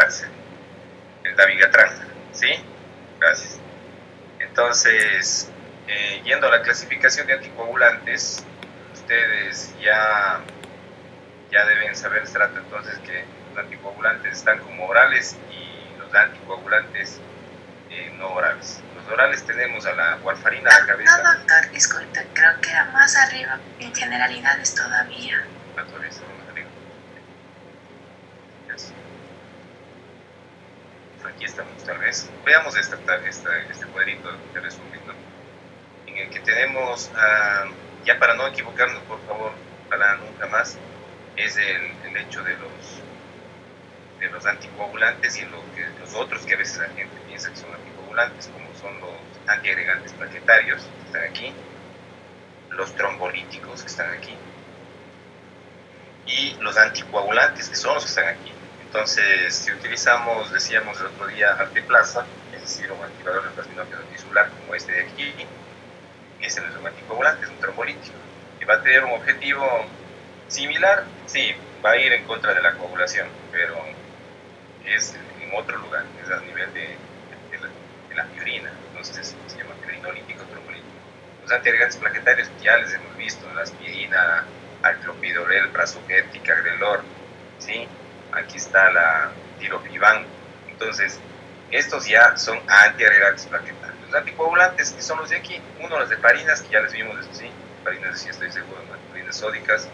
cáncer, el dabigatran, ¿sí? Gracias. Entonces, yendo a la clasificación de anticoagulantes, ustedes ya deben saber, se trata entonces que los anticoagulantes están como orales y los anticoagulantes no orales. Los orales tenemos a la warfarina a la cabeza. No, doctor, disculpe, creo que era más arriba, en generalidades todavía. Todavía estamos más arriba. Aquí estamos, tal vez. Veamos este cuadrito de resumen, ¿no? En el que tenemos, ya para no equivocarnos, por favor, para nunca más, es el hecho de los anticoagulantes y los otros que a veces la gente piensa que son anticoagulantes, como son los antiagregantes plaquetarios, que están aquí, los trombolíticos, que están aquí, y los anticoagulantes, que son los que están aquí. Entonces, si utilizamos, decíamos el otro día, alteplasa, es decir, un activador de plasminógeno tisular como este de aquí, ese no es un anticoagulante, es un trombolítico. Y va a tener un objetivo similar, sí, va a ir en contra de la coagulación, pero es en otro lugar, es a nivel de la piurina, entonces se llama piurinolítico trombolítico. Los antiagregantes plaquetarios ya les hemos visto, la aspirina, aclopidogrel, prazoquética, grelor, ¿sí? Aquí está la tirofiban. Entonces, estos ya son antiagregantes plaquetarios. Los anticoagulantes, que son los de aquí, uno los heparinas, que ya les vimos, eso sí, heparinas, sí estoy seguro, heparinas sódicas,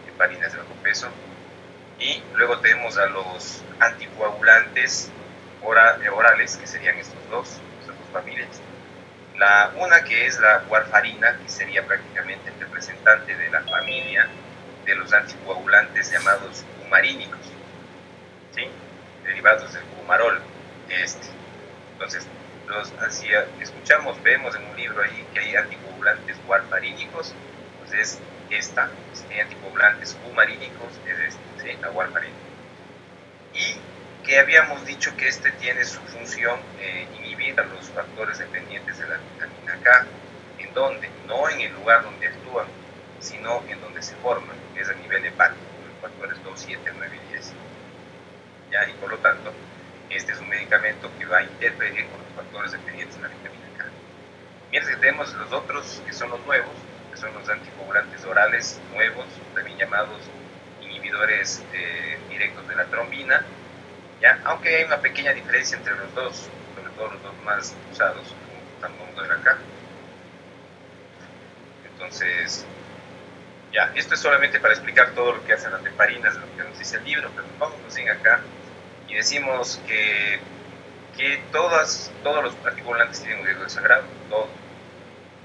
heparinas de bajo peso. Y luego tenemos a los anticoagulantes orales, que serían estas dos familias. Una que es la warfarina, que sería prácticamente el representante de la familia de los anticoagulantes llamados humarínicos, ¿sí? Derivados del humarol. Entonces, así escuchamos, vemos en un libro ahí que hay anticoagulantes warfarínicos, pues es hay anticoagulantes humarínicos, es ¿sí? La warfarina. Y que habíamos dicho que tiene su función inhibir a los factores dependientes de la vitamina K, ¿en dónde? No en el lugar donde actúan, sino en donde se forman, que es a nivel hepático, los factores 2, 7, 9 y 10. ¿Ya? Y por lo tanto, este es un medicamento que va a interferir con los factores dependientes de la vitamina K. Mientras que tenemos los otros, que son los nuevos, que son los anticoagulantes orales nuevos, también llamados inhibidores directos de la trombina, ¿ya? Aunque hay una pequeña diferencia entre los dos, sobre todo los dos más usados, como vamos a ver acá. Entonces, ya, esto es solamente para explicar todo lo que hacen las heparinas, lo que nos dice el libro, pero vamos así acá y decimos que todos los anticoagulantes tienen un riesgo de sangrado, todos.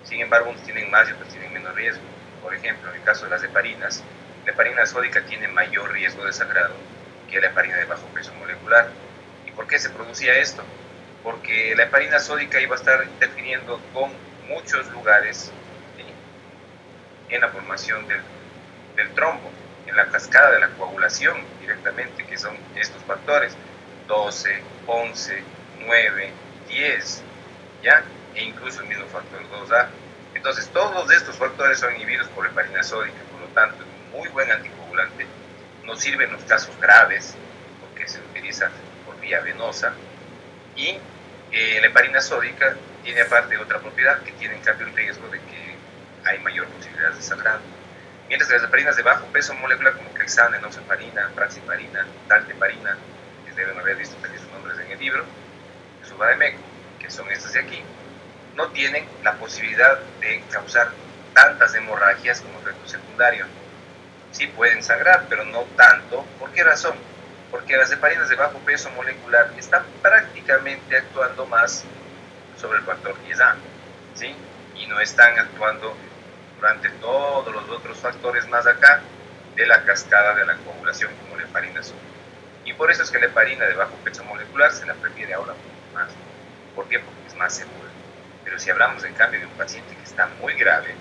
Sin embargo, unos tienen más y otros tienen menos riesgo. Por ejemplo, en el caso de las heparinas, la heparina sódica tiene mayor riesgo de sangrado que la heparina de bajo peso molecular. ¿Y por qué se producía esto? Porque la heparina sódica iba a estar interfiriendo con muchos lugares, ¿sí? En la formación del trombo, en la cascada de la coagulación directamente, que son estos factores 12, 11, 9, 10, ¿ya? E incluso el mismo factor 2A. Entonces, todos estos factores son inhibidos por la heparina sódica, por lo tanto, es un muy buen anticoagulante. Nos sirve en los casos graves, porque se utiliza por vía venosa, y la heparina sódica tiene aparte otra propiedad, que tiene en cambio el riesgo de que hay mayor posibilidad de sangrado. Mientras que las heparinas de bajo peso molecular, como clexane, enoxaparina, praxiparina, dalteparina, que deben haber visto también sus nombres en el libro, subademeco, que son estas de aquí, no tienen la posibilidad de causar tantas hemorragias como efecto secundario. Sí pueden sangrar, pero no tanto. ¿Por qué razón? Porque las heparinas de bajo peso molecular están prácticamente actuando más sobre el factor 10A, ¿sí? Y no están actuando durante todos los otros factores más acá de la cascada de la coagulación, como la heparina sódica. Y por eso es que la heparina de bajo peso molecular se la prefiere ahora mucho más. ¿Por qué? Porque es más segura. Pero si hablamos en cambio de un paciente que está muy grave,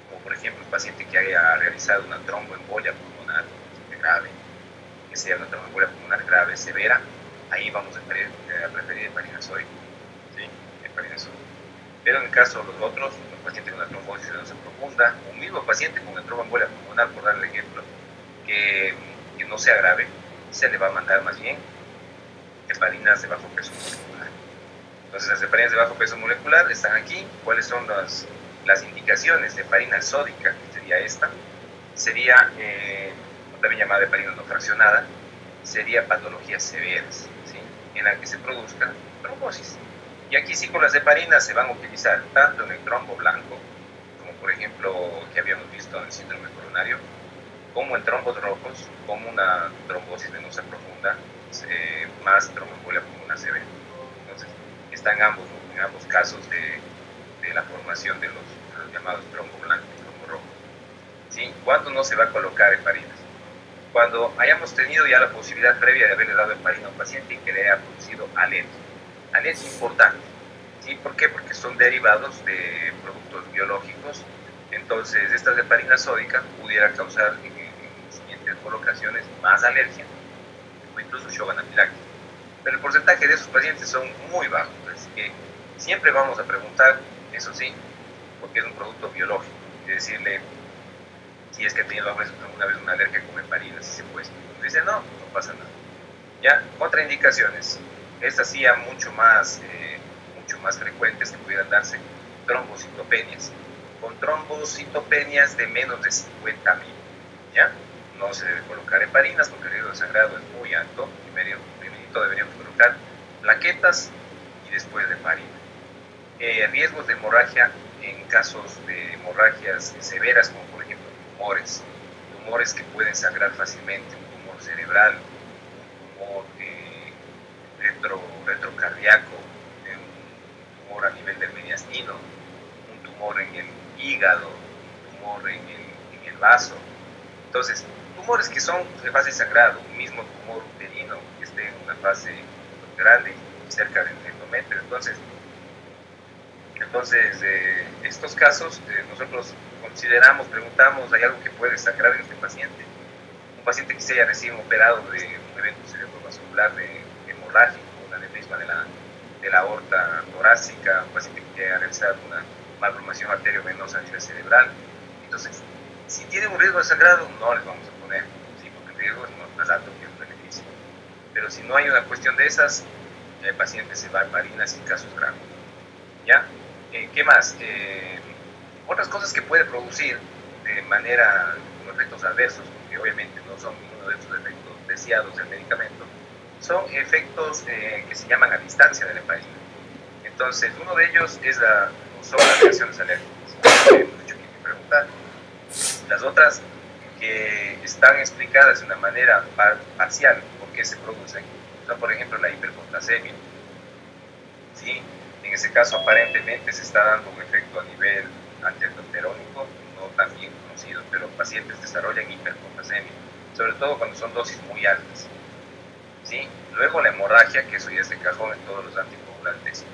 como por ejemplo un paciente que haya realizado una tromboembolia pulmonar grave, que sea una tromboembolia pulmonar grave, severa, ahí vamos a preferir heparina sódica, ¿sí? Heparina sódica. Pero en el caso de los otros, los pacientes con una trombosis venosa profunda, un mismo paciente con una tromboembolia pulmonar, por darle ejemplo, que no sea grave, se le va a mandar más bien heparinas de bajo peso molecular. Entonces, las heparinas de bajo peso molecular están aquí. ¿Cuáles son las indicaciones de heparina sódica? Que sería esta. Sería, también llamada heparina no fraccionada, sería patologías severas, ¿sí? En la que se produzca trombosis. Y aquí sí, con las heparinas se van a utilizar tanto en el trombo blanco, como por ejemplo que habíamos visto en el síndrome coronario, como en trombos rojos, como una trombosis venosa profunda, más tromboembolia pulmonar severa. Entonces, están en ambos casos de la formación de los llamados trombo blanco y trombo rojo. ¿Sí? ¿Cuándo no se va a colocar heparinas? Cuando hayamos tenido ya la posibilidad previa de haberle dado heparina a un paciente y que le haya producido alergia. Alergia importante. ¿Sí? ¿Por qué? Porque son derivados de productos biológicos. Entonces, esta heparina sódica pudiera causar en siguientes colocaciones más alergia o incluso shock anafiláctico. Pero el porcentaje de esos pacientes son muy bajos. Así que siempre vamos a preguntar, eso sí, porque es un producto biológico, y decirle si es que ha tenido alguna vez una alergia con heparina, si se puede. Dice no, no pasa nada. Ya, contraindicaciones. Estas sí mucho más frecuentes que pudieran darse trombocitopenias. Con trombocitopenias de menos de 50.000, ¿ya? No se debe colocar heparinas porque el riesgo de sangrado es muy alto. Primero deberíamos colocar plaquetas y después de heparina. Riesgos de hemorragia en casos de hemorragias severas, como por ejemplo tumores que pueden sangrar fácilmente, un tumor cerebral, un tumor retrocardíaco, un tumor a nivel del mediastino, un tumor en el hígado, un tumor en el vaso. Entonces, tumores que son de fase de sangrado, un mismo tumor uterino que esté en una fase grande y cerca del endometrio. Entonces, estos casos nosotros preguntamos, ¿hay algo que puede sangrar en este paciente? Un paciente que se haya recién operado de un evento cerebrovascular hemorrágico, un aneurisma de la aorta torácica, un paciente que haya realizado una malformación arteriovenosa a nivel cerebral. Entonces, si tiene un riesgo de sangrado, no les vamos a poner, ¿sí? Porque el riesgo es más alto que el beneficio. Pero si no hay una cuestión de esas, el paciente se va a heparinas sin casos graves. ¿Ya? ¿Qué más? Otras cosas que puede producir de manera con efectos adversos, porque obviamente no son ninguno de esos efectos deseados del medicamento, son efectos que se llaman a distancia de la heparina. Entonces, uno de ellos son las reacciones alérgicas. Hay mucho que preguntar. Las otras que están explicadas de una manera parcial por qué se producen son, por ejemplo, la hiperpotasemia. ¿Sí? En ese caso, aparentemente se está dando un efecto a nivel antialdosterónico, no tan bien conocido, pero pacientes desarrollan hiperpotasemia, sobre todo cuando son dosis muy altas. ¿Sí? Luego la hemorragia, que eso ya es de cajón en todos los anticoagulantes.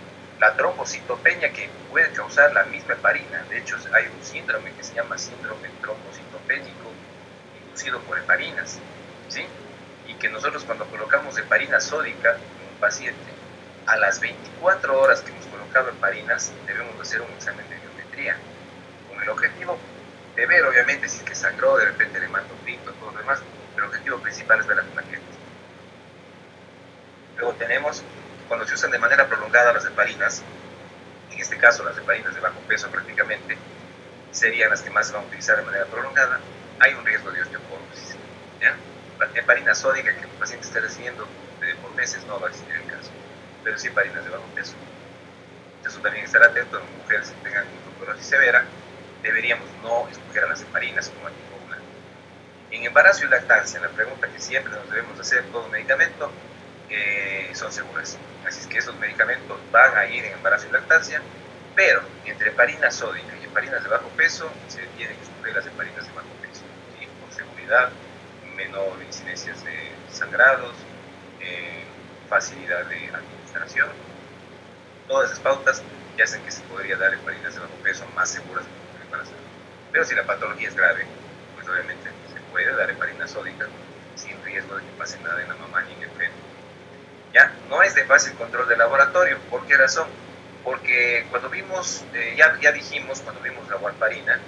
La trombocitopenia, que puede causar la misma heparina. De hecho, hay un síndrome que se llama síndrome trombocitopénico inducido por heparinas. ¿Sí? Y que nosotros, cuando colocamos heparina sódica en un paciente, a las 24 horas que hemos colocado heparinas, debemos hacer un examen de biometría, con el objetivo de ver, obviamente, si es que sangró, de repente le mando un grito, todo lo demás, pero el objetivo principal es ver las plaquetas. Luego tenemos, cuando se usan de manera prolongada las heparinas, en este caso las heparinas de bajo peso prácticamente, serían las que más se van a utilizar de manera prolongada, hay un riesgo de osteoporosis. ¿Ya? La heparina sódica que el paciente esté recibiendo por meses no va a existir el caso, pero sí heparinas de bajo peso. Eso también estar atento en mujeres que tengan osteoporosis severa, deberíamos no escoger a las heparinas como anticoagulante. En embarazo y lactancia, la pregunta que siempre nos debemos hacer, todo medicamento, son seguras. Así es que esos medicamentos van a ir en embarazo y lactancia, pero entre heparina sódica y heparinas de bajo peso se tienen que escoger las heparinas de bajo peso, ¿sí? Por seguridad, menor incidencias de sangrados, facilidad de administración. Todas esas pautas ya hacen que se podría dar heparinas de bajo peso más seguras que el embarazo. Pero si la patología es grave, pues obviamente se puede dar heparina sódica sin riesgo de que pase nada en la mamá ni en el feto. ¿Ya? No es de fácil control de laboratorio. ¿Por qué razón? Porque cuando vimos, ya dijimos cuando vimos la warfarina,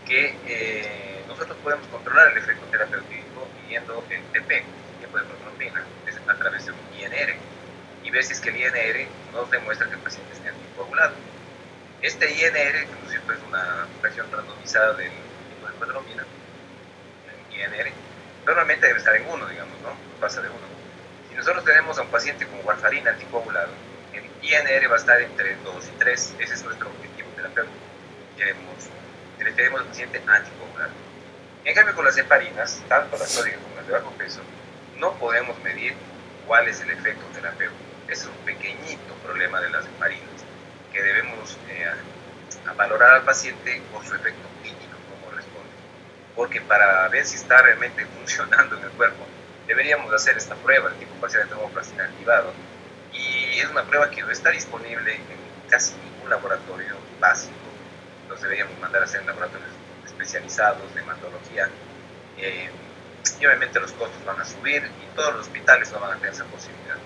que nosotros podemos controlar el efecto terapéutico midiendo el TP, tiempo de protrombina, a través de un INR. y ver si es que el INR nos demuestra que el paciente está anticoagulado. Este INR, que es una fracción randomizada del tipo de cuadromina, el INR, normalmente debe estar en 1, digamos, ¿no? Pasa de 1. Si nosotros tenemos a un paciente con warfarina anticoagulado, el INR va a estar entre 2 y 3. Ese es nuestro objetivo terapéutico. Queremos al paciente anticoagulado. En cambio, con las heparinas, tanto las sódicas como las de bajo peso, no podemos medir cuál es el efecto terapéutico. Ese es un pequeñito problema de las heparinas, que debemos valorar al paciente por su efecto clínico, como responde. Porque para ver si está realmente funcionando en el cuerpo, deberíamos hacer esta prueba, el tipo parcial de termoplastina activado, y es una prueba que no está disponible en casi ningún laboratorio básico. Los deberíamos mandar a hacer en laboratorios especializados de hematología, y obviamente los costos van a subir y todos los hospitales no van a tener esa posibilidad,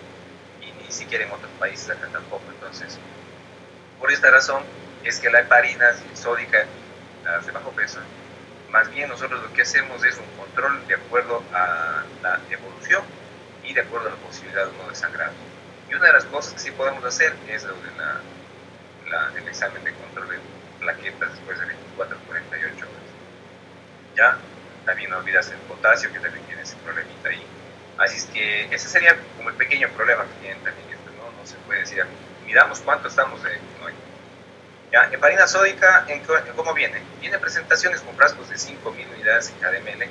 y ni siquiera en otros países acá tampoco. Entonces, por esta razón es que la heparina sódica, las de bajo peso, más bien nosotros lo que hacemos es un control de acuerdo a la evolución y de acuerdo a la posibilidad o no de sangrado. Y una de las cosas que sí podemos hacer es lo de el examen de control de plaquetas después de 24 a 48 horas. Ya, también no olvidarse el potasio, que también tiene ese problemita ahí. Así es que ese sería como el pequeño problema que tienen también estos, ¿no? No se puede decir, miramos cuánto estamos de hoy. Ya, heparina sódica, ¿cómo viene? Viene presentaciones con frascos de 5.000 unidades en cada ml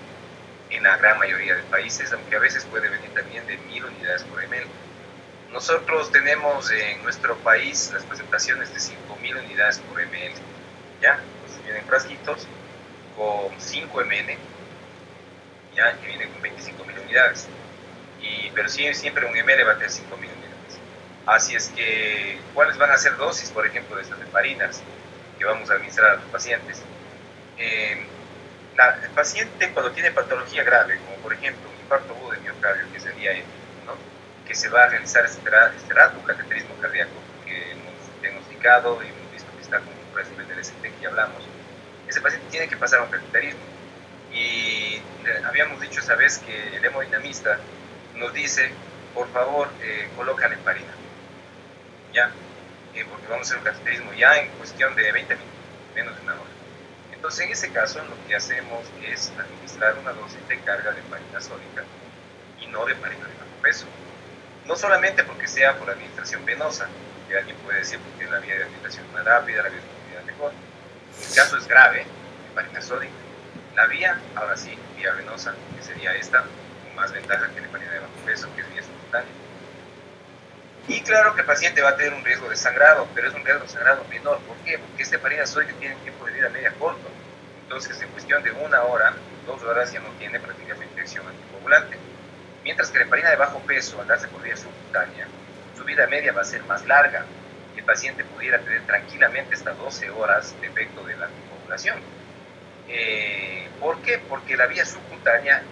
en la gran mayoría de países, aunque a veces puede venir también de 1.000 unidades por ml. Nosotros tenemos en nuestro país las presentaciones de 5.000 unidades por ml, ¿ya? Entonces vienen frasquitos con 5 ml, ¿ya? Que vienen con 25.000 unidades, pero siempre un ml va a tener 5.000 unidades. Así es que, ¿cuáles van a ser dosis, por ejemplo, de estas heparinas que vamos a administrar a los pacientes? El paciente cuando tiene patología grave, como por ejemplo un infarto agudo de miocardio, que sería ¿no? Que se va a realizar este cateterismo cardíaco, que hemos diagnosticado y hemos visto que está con un régimen del ST que hablamos. Ese paciente tiene que pasar a un cateterismo. Y habíamos dicho esa vez que el hemodinamista nos dice, por favor, coloca la heparina, ¿ya? Porque vamos a hacer un cateterismo ya en cuestión de 20 minutos, menos de una hora. Entonces, en ese caso, lo que hacemos es administrar una dosis de carga de heparina sódica y no de heparina de bajo peso. No solamente porque sea por administración venosa, que alguien puede decir porque la vía de administración es más rápida, la vía de administración mejor. El caso es grave, heparina sódica. La vía, ahora sí, vía venosa, que sería esta, con más ventaja que la heparina de bajo peso, que es vía subcutánea. Y claro que el paciente va a tener un riesgo de sangrado, pero es un riesgo de sangrado menor. ¿Por qué? Porque esta heparina sódica tiene un tiempo de vida media corto. Entonces, en cuestión de 1 hora, 2 horas, ya no tiene prácticamente acción anticoagulante. Mientras que la heparina de bajo peso, al darse por vía subcutánea, su vida media va a ser más larga y el paciente pudiera tener tranquilamente hasta 12 horas de efecto de la anticoagulación. ¿Por qué? Porque la vía subcutánea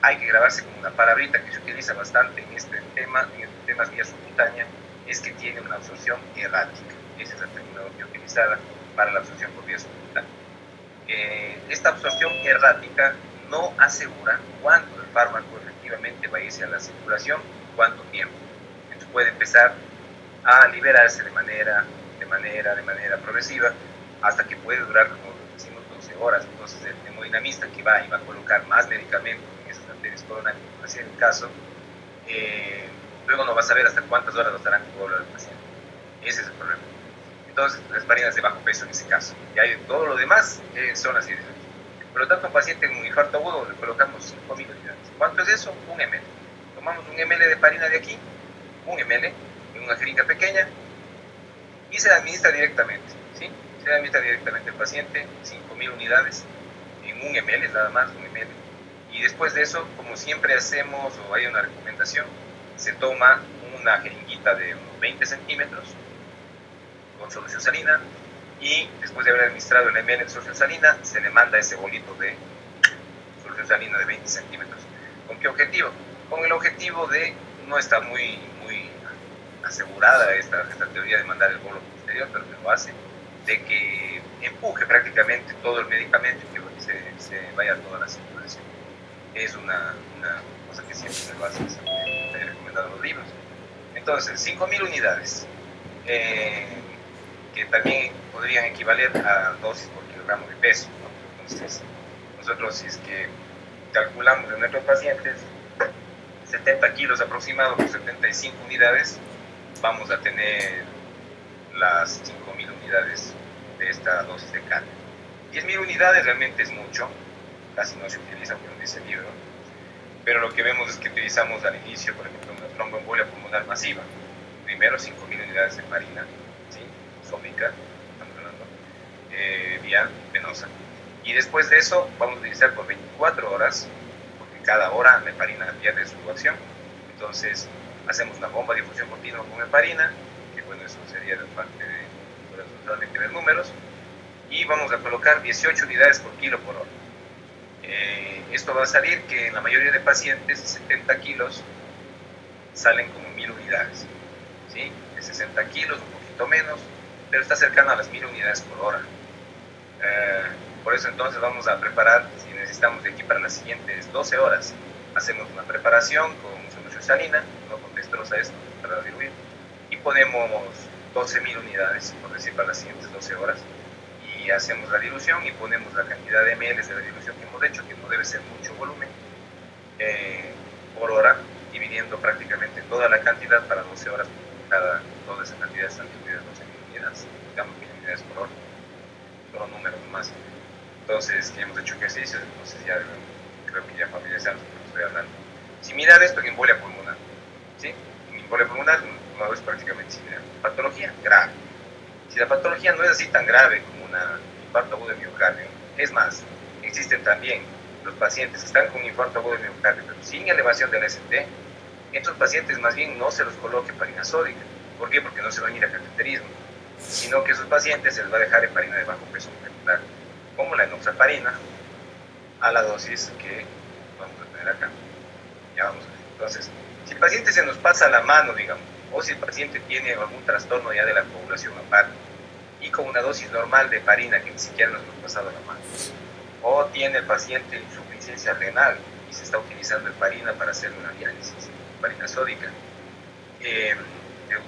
hay que grabarse con una palabrita que se utiliza bastante en este tema vía subcutánea, es que tiene una absorción errática. Esa es la terminología utilizada para la absorción por vía subcutánea. Esta absorción errática no asegura cuándo el fármaco efectivamente va a irse a la circulación, cuánto tiempo. Entonces puede empezar a liberarse de manera progresiva hasta que puede durar, como decimos, 12 horas. Entonces el hemodinamista que va y va a colocar más medicamentos en esas arterias coronarias, como decía en el caso, luego no va a saber hasta cuántas horas lo estarán cobrando el paciente. Ese es el problema. Entonces, las heparinas de bajo peso en ese caso. Y hay todo lo demás son así. Por lo tanto, a un paciente con un infarto agudo le colocamos 5.000 unidades. ¿Cuánto es eso? 1 ml. Tomamos 1 ml de heparina de aquí, 1 ml, en una jeringa pequeña, y se la administra directamente. ¿Sí? Se le administra directamente al paciente, 5.000 unidades, en 1 ml, nada más, 1 ml. Y después de eso, como siempre hacemos, o hay una recomendación, se toma una jeringuita de unos 20 centímetros con solución salina, y después de haber administrado el ml de solución salina, se le manda ese bolito de solución salina de 20 centímetros. ¿Con qué objetivo? Con el objetivo de, no está muy asegurada esta teoría de mandar el bolo posterior, pero que lo hace, de que empuje prácticamente todo el medicamento y que se vaya a toda la circulación. Es una cosa que siempre se lo hace, he recomendado en los libros. Entonces, 5.000 unidades, que también podrían equivaler a dosis por kilogramo de peso, ¿no? Entonces, nosotros si es que calculamos en nuestros pacientes 70 kilos aproximados por 75 unidades, vamos a tener las 5.000 unidades de esta dosis de carga. 10.000 unidades realmente es mucho, casi no se utiliza, como dice el libro, pero lo que vemos es que utilizamos al inicio, por ejemplo, una tromboembolia pulmonar masiva. Primero 5.000 unidades de heparina, ¿sí? Sódica, estamos hablando, vía venosa. Y después de eso vamos a utilizar por 24 horas, porque cada hora la heparina pierde su acción. Entonces hacemos una bomba de difusión continua con heparina, que bueno, eso sería de parte de solamente ver números, y vamos a colocar 18 unidades por kilo por hora. Esto va a salir que en la mayoría de pacientes 70 kilos salen como 1.000 unidades, ¿sí? De 60 kilos, un poquito menos, pero está cercano a las 1.000 unidades por hora. Por eso entonces vamos a preparar, si necesitamos de aquí para las siguientes 12 horas, hacemos una preparación con solución salina, no con dextrosa esto, para diluir, y ponemos 12.000 unidades, por decir, para las siguientes 12 horas, y hacemos la dilución y ponemos la cantidad de ml de la dilución que hemos hecho, que no debe ser mucho volumen, por hora, dividiendo prácticamente toda la cantidad para 12 horas, toda esa cantidad están divididas 12.000 unidades, digamos 1.000 unidades por hora, solo números más. Entonces, que hemos hecho ejercicios, entonces ya creo que ya familiarizamos con lo que estoy hablando. Similar a esto en embolia pulmonar, ¿sí? En embolia pulmonar no es prácticamente similar. Patología grave. Si la patología no es así tan grave como un infarto agudo de miocardio, es más, existen también los pacientes que están con un infarto agudo de miocardio, pero sin elevación del ST, estos pacientes más bien no se los coloque heparina sódica. ¿Por qué? Porque no se van a ir a cateterismo, sino que a esos pacientes se les va a dejar heparina de bajo peso molecular, como la enoxaparina, a la dosis que vamos a tener acá. Ya vamos a ver. Entonces, si el paciente se nos pasa la mano, digamos, o si el paciente tiene algún trastorno ya de la coagulación aparte, y con una dosis normal de heparina que ni siquiera nos hemos pasado la mano, o tiene el paciente insuficiencia renal y se está utilizando heparina para hacer una diálisis, heparina sódica, que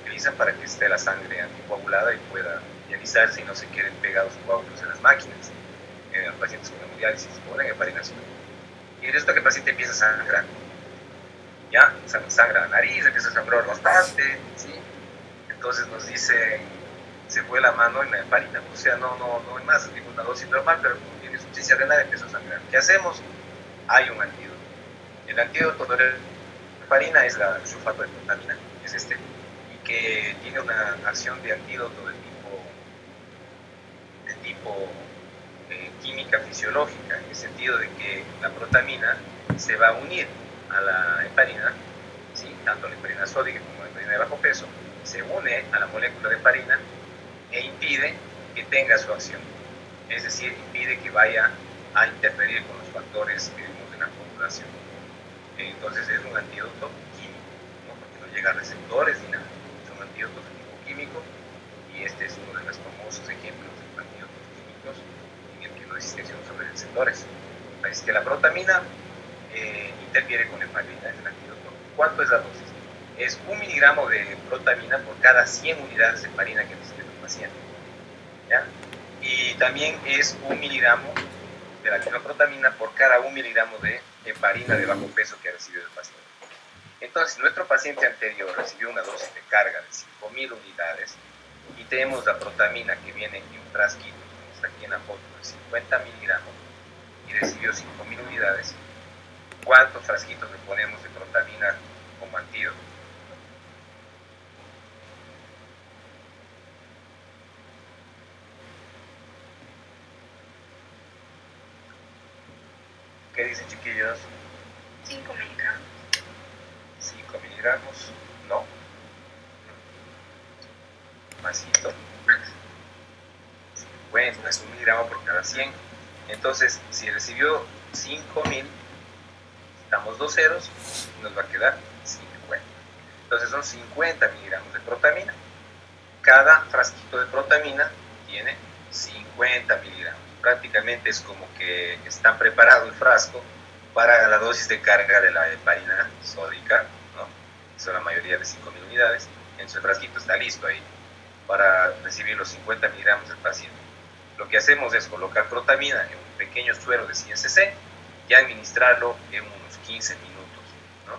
utilizan para que esté la sangre anticoagulada y pueda dializarse y no se queden pegados coágulos en las máquinas. Los pacientes con hemodiálisis ponen heparina sódica. Y resulta que el paciente empieza a sangrar. Ya, sangra la nariz, empieza a sangrar bastante, ¿sí? Entonces nos dicen, se fue la mano en la heparina, o sea, no hay más, digo, una dosis normal, pero como tiene insuficiencia renal empieza a sangrar. ¿Qué hacemos? Hay un antídoto. El antídoto de la heparina es la sulfato de protamina, es este, y que tiene una acción de antídoto de tipo química fisiológica, en el sentido de que la protamina se va a unir a la heparina, ¿sí? Tanto la heparina sódica como la heparina de bajo peso, se une a la molécula de heparina e impide que tenga su acción. Es decir, impide que vaya a interferir con los factores que vimos en la coagulación. Entonces es un antídoto químico, ¿no? Porque no llega a receptores ni nada. Son antídotos de tipo químico y este es uno de los famosos ejemplos de antídotos químicos en el que no existe acción sobre receptores. Es que la protamina interfiere con la heparina en el antídoto. ¿Cuánto es la dosis? Es 1 miligramo de protamina por cada 100 unidades de heparina que necesita el paciente, ¿ya? Y también es 1 miligramo de la misma protamina por cada 1 miligramo de heparina de bajo peso que ha recibido el paciente. Entonces, nuestro paciente anterior recibió una dosis de carga de 5.000 unidades y tenemos la protamina que viene en un frasquito, como está aquí en la foto, de 50 miligramos y recibió 5.000 unidades. ¿Cuántos frasquitos le ponemos de protamina como antídoto? ¿Qué dicen, chiquillos? 5 miligramos. 5 miligramos, no. Masito. 50, es 1 miligramo por cada 100. Entonces, si recibió 5.000, damos 2 ceros, nos va a quedar 50. Entonces son 50 miligramos de protamina. Cada frasquito de protamina tiene 50 miligramos. Prácticamente es como que está preparado el frasco para la dosis de carga de la heparina sódica, ¿no? son la mayoría de 5.000 unidades. Entonces el frasquito está listo ahí para recibir los 50 miligramos del paciente. Lo que hacemos es colocar protamina en un pequeño suero de 100 cc y administrarlo en unos 15 minutos, ¿no?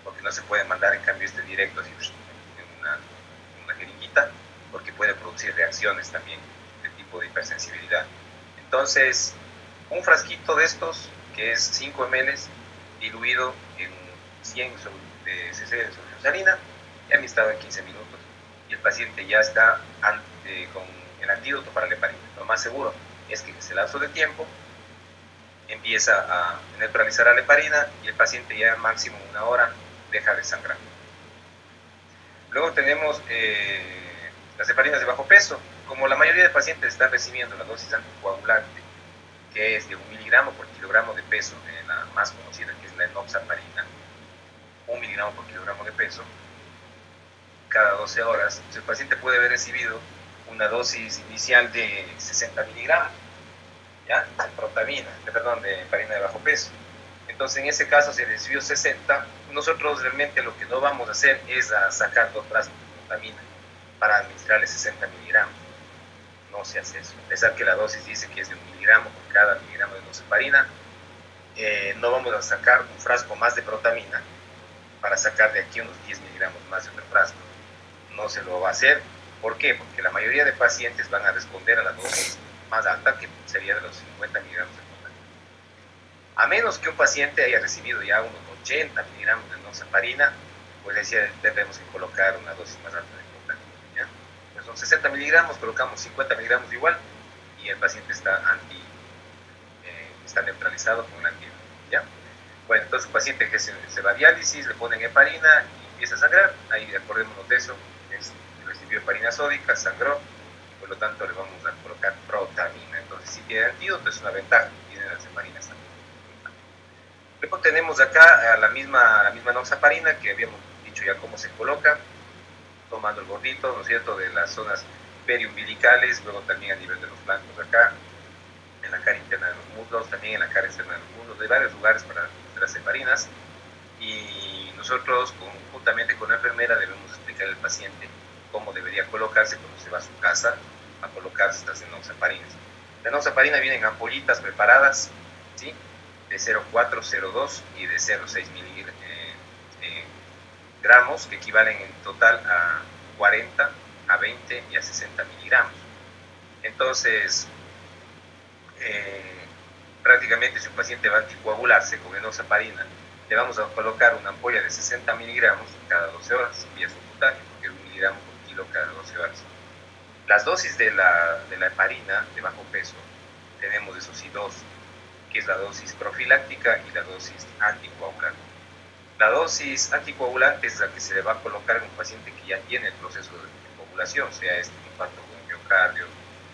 Porque no se puede mandar en cambio directo así, en una jeringuita, porque puede producir reacciones también de tipo de hipersensibilidad. Entonces, un frasquito de estos, que es 5 ml, diluido en 100 cc de solución salina, y administrado en 15 minutos. Y el paciente ya está con el antídoto para la heparina. Lo más seguro es que en ese lapso de tiempo empieza a neutralizar a la heparina y el paciente ya máximo 1 hora deja de sangrar. Luego tenemos las heparinas de bajo peso. Como la mayoría de pacientes están recibiendo la dosis anticoagulante, que es de 1 miligramo por kilogramo de peso, la más conocida, que es la enoxaparina, 1 miligramo por kilogramo de peso, cada 12 horas, el paciente puede haber recibido una dosis inicial de 60 miligramos, ¿ya? De protamina, de heparina de bajo peso. Entonces, en ese caso, si recibió 60, nosotros realmente lo que no vamos a hacer es sacar 2 frascos de protamina para administrarle 60 miligramos. No se hace eso. A pesar que la dosis dice que es de 1 miligramo por cada miligramo de enoxaparina, no vamos a sacar un frasco más de protamina para sacar de aquí unos 10 miligramos más de otro frasco. No se lo va a hacer. ¿Por qué? Porque la mayoría de pacientes van a responder a la dosis más alta, que sería de los 50 miligramos de protamina. A menos que un paciente haya recibido ya unos 80 miligramos de enoxaparina, pues decía, debemos colocar una dosis más alta de protamina, ¿ya? Pues son 60 miligramos, colocamos 50 miligramos igual y el paciente está neutralizado con el antídoto, ¿ya? Bueno, entonces el paciente que se va a diálisis, le ponen heparina y empieza a sangrar. Ahí acordémonos de eso, recibió heparina sódica, sangró, por lo tanto le vamos a colocar protamina. Entonces, si tiene antídoto, es una ventaja, tienen las heparinas también. Luego tenemos acá la misma enoxaparina, que habíamos dicho ya cómo se coloca, tomando el gordito, ¿no es cierto?, de las zonas periumbilicales, luego también a nivel de los flancos acá, en la cara interna de los muslos, también en la cara externa de los muslos, de varios lugares para las heparinas. Y nosotros, juntamente con la enfermera, debemos explicar al paciente cómo debería colocarse cuando se va a su casa a colocarse estas enoxaparinas. La enoxaparina viene en ampollitas preparadas, ¿sí?, de 0,4, 0,2 y de 0,6 miligramos, que equivalen en total a 40, a 20 y a 60 miligramos. Entonces, prácticamente si un paciente va a anticoagularse con enoxaparina, le vamos a colocar una ampolla de 60 miligramos cada 12 horas, vía subcutánea, porque es 1 miligramo por kilo cada 12 horas. Las dosis de la heparina de bajo peso, tenemos eso sí dos, que es la dosis profiláctica y la dosis anticoagulante. La dosis anticoagulante es la que se le va a colocar en un paciente que ya tiene el proceso de coagulación, sea este infarto con miocardio,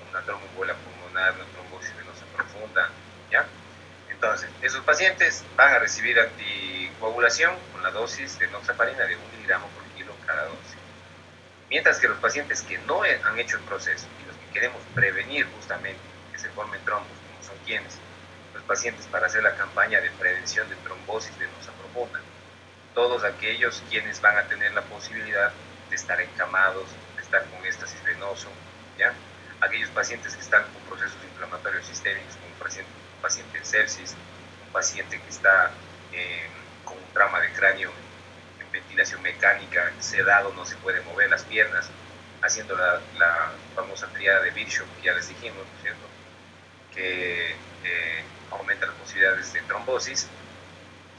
una tromboembolia pulmonar, una trombosis venosa profunda, ¿ya? Entonces, esos pacientes van a recibir anticoagulación con la dosis de enoxaparina de 1 miligramo por kilo cada 12. Mientras que los pacientes que no han hecho el proceso y los que queremos prevenir justamente que se formen trombos, como son quienes, los pacientes para hacer la campaña de prevención de trombosis venosa profunda, todos aquellos quienes van a tener la posibilidad de estar encamados, de estar con éxtasis venoso, ¿ya? Aquellos pacientes que están con procesos inflamatorios sistémicos, como un paciente en sepsis, un paciente que está con un trauma de cráneo en ventilación mecánica, sedado, no se puede mover las piernas, haciendo la famosa triada de Virchow, que ya les dijimos, ¿no es cierto?, que aumenta las posibilidades de trombosis,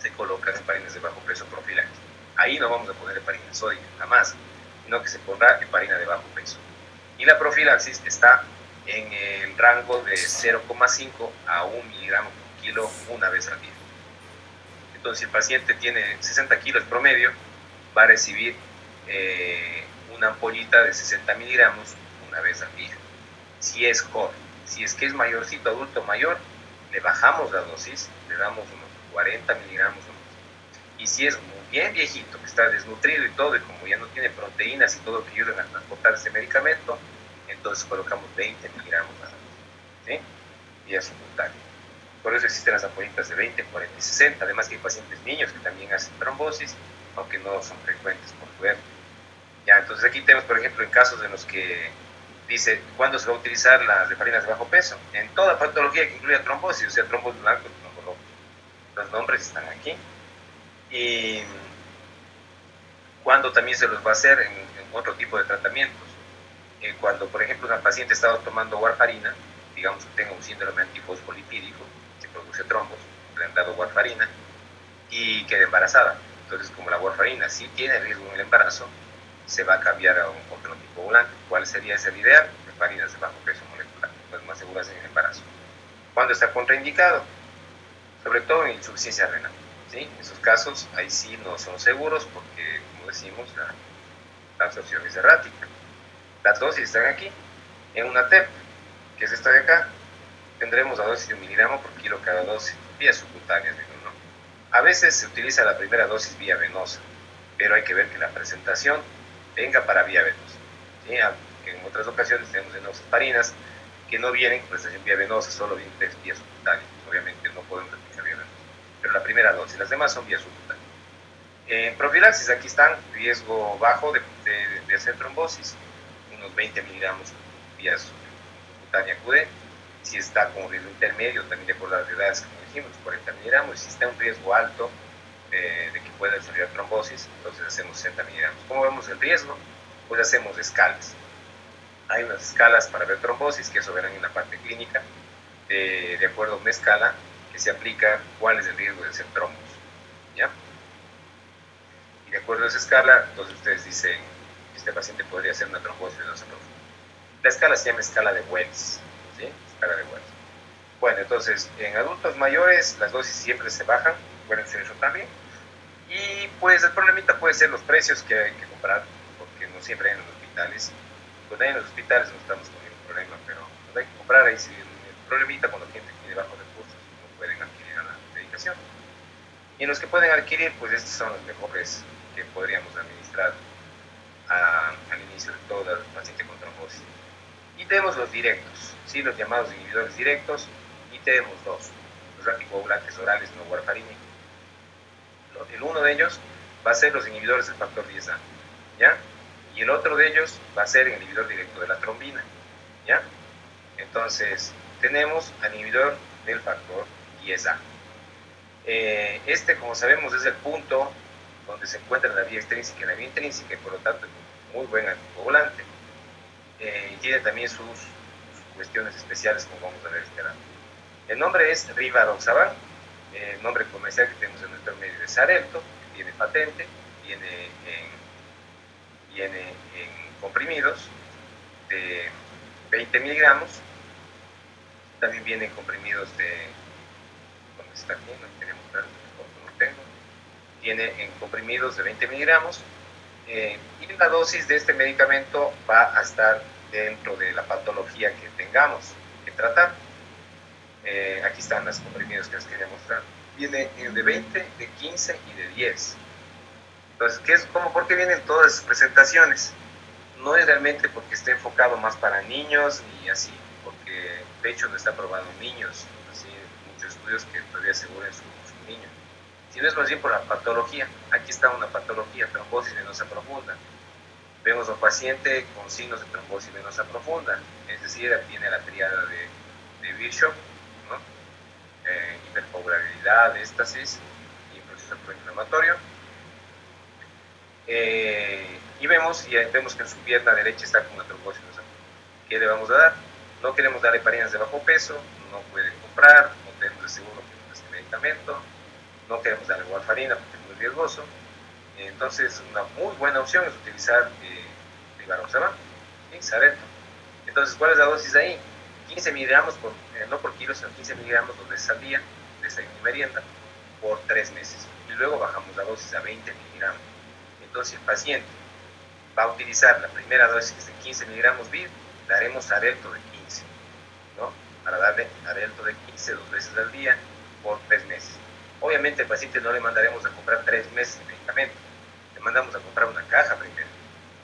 se colocan heparinas de bajo peso profiláctico. Ahí no vamos a poner heparina sódica, jamás, sino que se pondrá heparina de bajo peso. Y la profilaxis está en el rango de 0,5 a 1 miligramo por kilo una vez al día. Entonces, si el paciente tiene 60 kilos promedio, va a recibir una ampollita de 60 miligramos una vez al día. Si es joven, si es que es mayorcito, adulto mayor, le bajamos la dosis, le damos unos 40 miligramos. Y si es muy bien viejito, que está desnutrido y todo, y como ya no tiene proteínas y todo lo que ayudan a transportar ese medicamento, entonces colocamos 20 miligramos más, ¿sí?, vía subcutánea. Por eso existen las ampollitas de 20, 40 y 60. Además que hay pacientes niños que también hacen trombosis aunque no son frecuentes por suerte. Ya, entonces aquí tenemos, por ejemplo, en casos en los que dice cuándo se va a utilizar las heparinas de bajo peso. En toda patología que incluya trombosis, o sea, trombos blancos, trombos rojos. Los nombres están aquí. Y cuándo también se los va a hacer en otro tipo de tratamientos. Cuando, por ejemplo, una paciente estaba tomando warfarina, digamos que tenga un síndrome antifosfolipídico que produce trombos, le han dado warfarina y queda embarazada. Entonces, como la warfarina sí tiene riesgo en el embarazo, se va a cambiar a otro tipo volante. ¿Cuál sería ese ideal? Heparinas de bajo peso molecular, las más seguras en el embarazo. ¿Cuándo está contraindicado? Sobre todo en insuficiencia renal. ¿Sí? En esos casos, ahí sí no son seguros porque, como decimos, la absorción es errática. Las dosis están aquí. En una TEP, que es esta de acá, tendremos la dosis de 1 miligramo por kilo cada dosis, vía subcutánea, ¿no? A veces se utiliza la primera dosis vía venosa, pero hay que ver que la presentación venga para vía venosa. ¿Sí? En otras ocasiones tenemos enoxaparinas que no vienen con presentación vía venosa, solo vienen vía subcutánea. Obviamente no podemos aplicar vía venosa, pero la primera dosis, las demás son vía subcutánea. En profilaxis, aquí están, riesgo bajo de hacer trombosis, unos 20 miligramos vía subcutánea QD. Si está con riesgo intermedio, también de acuerdo a las edades, como dijimos, 40 miligramos. Si está en riesgo alto de que pueda desarrollar trombosis, entonces hacemos 60 miligramos. ¿Cómo vemos el riesgo? Pues hacemos escalas. Hay unas escalas para ver trombosis, que eso verán en la parte clínica, de acuerdo a una escala que se aplica cuál es el riesgo de hacer trombos. ¿Ya? Y de acuerdo a esa escala, entonces ustedes dicen, este paciente podría hacer una trombosis venosa profunda. La escala se llama escala de Wells. ¿Sí? Escala de Wells. Bueno, entonces, en adultos mayores las dosis siempre se bajan, pueden ser eso también. Y pues el problemita puede ser los precios que hay que comprar, porque no siempre hay en los hospitales. Cuando hay en los hospitales no estamos con ningún problema, pero cuando hay que comprar, ahí sí viene el problemita cuando la gente tiene bajos recursos, no pueden adquirir la medicación. Y en los que pueden adquirir, pues estos son los mejores que podríamos administrar al inicio de todo el paciente con trombosis. Y tenemos los directos, ¿sí? Los llamados inhibidores directos, y tenemos dos, los anticoagulantes orales no warfarínicos. El uno de ellos va a ser los inhibidores del factor 10A, ¿ya? Y el otro de ellos va a ser el inhibidor directo de la trombina, ¿ya? Entonces, tenemos al inhibidor del factor 10A. Este, como sabemos, es el punto donde se encuentra la vía extrínseca y la vía intrínseca, y por lo tanto es un muy buen anticoagulante. Y tiene también sus cuestiones especiales, como vamos a ver este rato. El nombre es Rivaroxaban, el nombre comercial que tenemos en nuestro medio es Xarelto, que tiene patente, viene en comprimidos de 20 miligramos, también viene en comprimidos de, ¿dónde está aquí? No queremos ver, no tengo. Viene en comprimidos de 20 miligramos, y la dosis de este medicamento va a estar dentro de la patología que tengamos que tratar. Aquí están los comprimidos que les quería mostrar. Viene de 20, de 15 y de 10. Entonces, ¿por qué vienen todas esas presentaciones? No es realmente porque esté enfocado más para niños ni así, porque de hecho no está probado en niños, así muchos estudios que todavía aseguran su niño, sino es más bien por la patología. Aquí está una patología, trombosis venosa profunda. Vemos a un paciente con signos de trombosis venosa profunda, es decir, tiene la triada de Bishop, ¿no? Hipercoagulabilidad, éstasis y proceso proinflamatorio. Y vemos que en su pierna derecha está con una trombosis venosa profunda. ¿Qué le vamos a dar? No queremos dar heparinas de bajo peso, no puede comprar, no tenemos de seguro que este medicamento, no queremos darle warfarina porque es muy riesgoso. Entonces, una muy buena opción es utilizar Rivaroxaban, Xarelto. Entonces, ¿cuál es la dosis de ahí? 15 miligramos, no por kilo, sino 15 miligramos donde salía, desayuno y merienda, por 3 meses. Y luego bajamos la dosis a 20 miligramos. Entonces, el paciente va a utilizar la primera dosis, que es de 15 miligramos BID, daremos Xarelto de 15, ¿no? Para darle Xarelto de 15 2 veces al día por 3 meses. Obviamente, al paciente no le mandaremos a comprar 3 meses de medicamento, le mandamos a comprar una caja primero,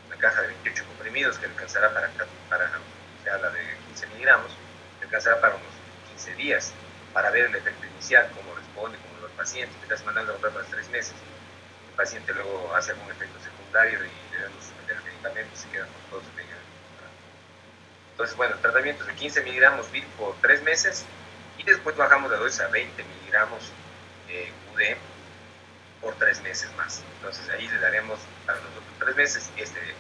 una caja de 28 comprimidos que alcanzará para la de 15 miligramos, le alcanzará para unos 15 días, para ver el efecto inicial, cómo responde, cómo los pacientes, te estás mandando a comprar para 3 meses. paciente luego hace algún efecto secundario y debemos suspender el medicamento, se queda con todo su medicamento. Entonces, bueno, el tratamiento es de 15 miligramos BID por 3 meses y después bajamos la dosis a 20 miligramos QD por 3 meses más. Entonces ahí le daremos para los otros 3 meses este día.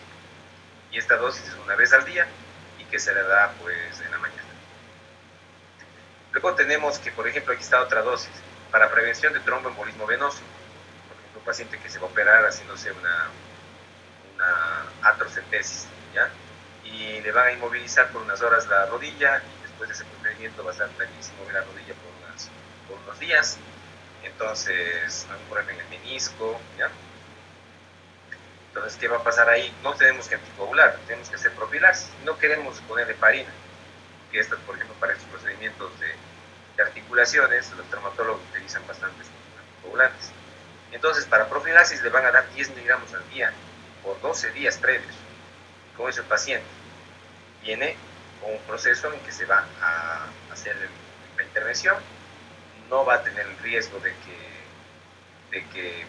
Y esta dosis es una vez al día y que se le da pues en la mañana. Luego tenemos que, por ejemplo, aquí está otra dosis para prevención de tromboembolismo venoso. Por ejemplo, un paciente que se va a operar haciéndose una artrocentesis, ¿ya? Y le van a inmovilizar por unas horas la rodilla y después de ese procedimiento va a estar planísimo de la rodilla por unos días. Entonces, hay un problema en el menisco, ¿ya? Entonces, ¿qué va a pasar ahí? No tenemos que anticoagular, tenemos que hacer profilaxis. No queremos ponerle heparina, que estas, por ejemplo, para estos procedimientos de articulaciones, los traumatólogos utilizan bastantes anticoagulantes. Entonces, para profilaxis le van a dar 10 miligramos al día por 12 días previos. Con eso el paciente viene con un proceso en que se va a hacer la intervención, no va a tener el riesgo de que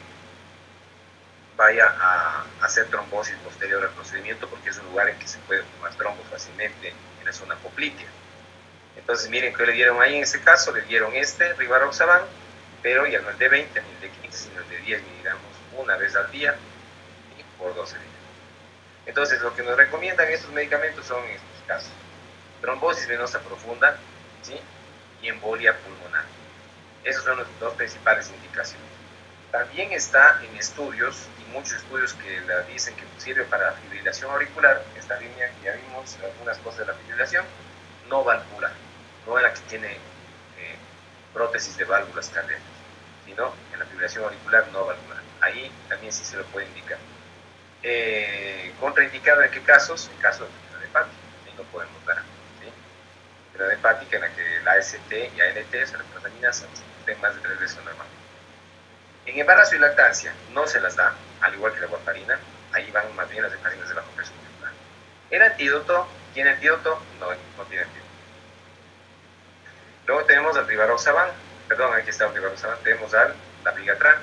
vaya a hacer trombosis posterior al procedimiento, porque es un lugar en que se puede formar trombos fácilmente en la zona poplitea. Entonces miren que le dieron ahí en este caso, le dieron rivaroxaban, pero ya no el de 20 ni el de 15, sino el de 10 miligramos una vez al día y por 12 días. Entonces lo que nos recomiendan estos medicamentos son en estos casos: trombosis venosa profunda, ¿sí? Y embolia pulmonar. Esas son las dos principales indicaciones. También está en estudios, y muchos estudios que la dicen que sirve para la fibrilación auricular, esta línea que ya vimos, algunas cosas de la fibrilación, no valvular, no en la que tiene prótesis de válvulas cardíacas, sino en la fibrilación auricular no valvular. Ahí también sí se lo puede indicar. Contraindicado en qué casos, en caso de enfermedad hepática, ahí no podemos dar, ¿sí? Enfermedad hepática en la que la AST y ALT, o sea, las proteínas, estén más de 3 veces lo normal. En embarazo y lactancia no se las da, al igual que la warfarina, ahí van más bien las heparinas de bajo peso molecular. El antídoto, ¿tiene antídoto? No, no tiene antídoto. Luego tenemos al rivaroxaban, perdón, aquí está el rivaroxaban, tenemos al dabigatran,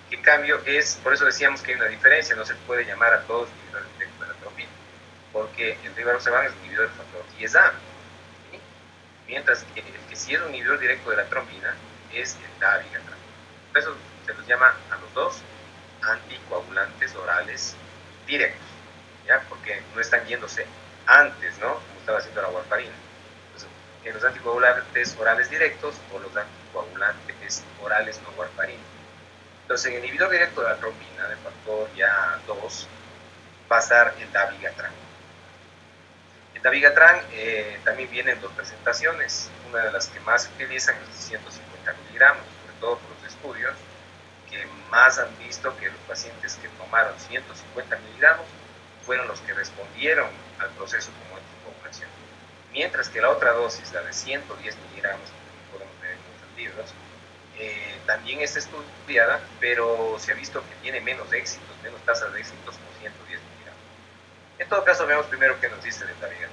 que en cambio es, por eso decíamos que hay una diferencia, no se puede llamar a todos inhibidores directos de la trombina, porque el rivaroxaban es un inhibidor del factor 10A, ¿sí? Mientras que el que sí es un inhibidor directo de la trombina es el dabigatran. Por eso se los llama a los dos anticoagulantes orales directos, ¿ya? Porque no están yéndose antes, ¿no? Como estaba haciendo la warfarina. Entonces, en los anticoagulantes orales directos o los anticoagulantes orales no warfarina. Entonces, en el inhibidor directo de la trombina, del factor ya 2, va a estar el dabigatran. El dabigatran también viene en dos presentaciones. Una de las que más se utilizan es de 150 miligramos, sobre todo por los estudios que más han visto que los pacientes que tomaron 150 miligramos fueron los que respondieron al proceso como anticoagulación. Mientras que la otra dosis, la de 110 miligramos, que podemos ver en muchos libros, también está estudiada, pero se ha visto que tiene menos éxitos, menos tasas de éxitos con 110 miligramos. En todo caso, veamos primero qué nos dice el dabigatran.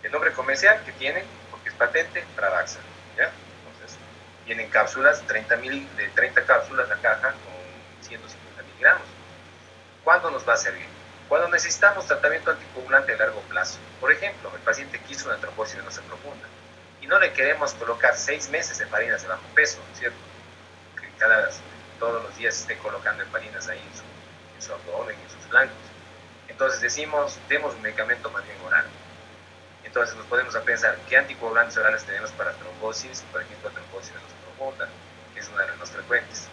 El nombre comercial que tiene, porque es patente, Pradaxa, ¿ya? Entonces, vienen cápsulas, de 30 cápsulas la caja con 150 miligramos. ¿Cuándo nos va a servir? Cuando necesitamos tratamiento anticoagulante a largo plazo. Por ejemplo, el paciente quiso una trombosis venosa profunda y no le queremos colocar 6 meses de heparinas de bajo peso, ¿cierto? Que todos los días esté colocando heparinas ahí en su abdomen, en sus flancos. Entonces decimos, demos un medicamento más bien oral. Entonces nos podemos a pensar qué anticoagulantes orales tenemos para trombosis, por ejemplo, trombosis venosa profunda, que es una de las más frecuentes.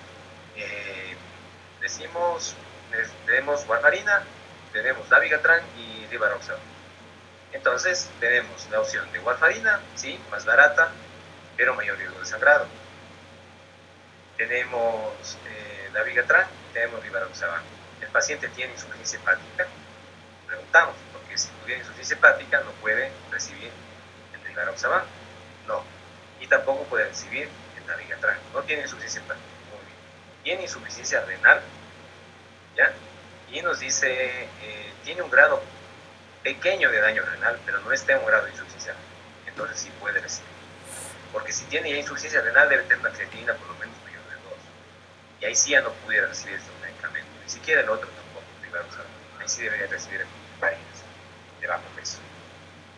Tenemos warfarina, tenemos dabigatran y rivaroxaban. Entonces tenemos la opción de warfarina, sí, más barata, pero mayor riesgo de sangrado. Tenemos dabigatran y tenemos rivaroxaban. El paciente tiene insuficiencia hepática, preguntamos, porque si tuviera insuficiencia hepática no puede recibir el rivaroxaban, no, y tampoco puede recibir el dabigatran, no tiene insuficiencia hepática, muy bien. Tiene insuficiencia renal, ¿ya? Y nos dice, tiene un grado pequeño de daño renal, pero no está en un grado de insuficiencia renal, entonces sí puede recibir. Porque si tiene ya insuficiencia renal debe tener una creatinina por lo menos mayor de 2. Y ahí sí ya no pudiera recibir estos medicamentos. siquiera el otro tampoco, rivaroxaban. Ahí sí debería recibir heparinas de bajo peso,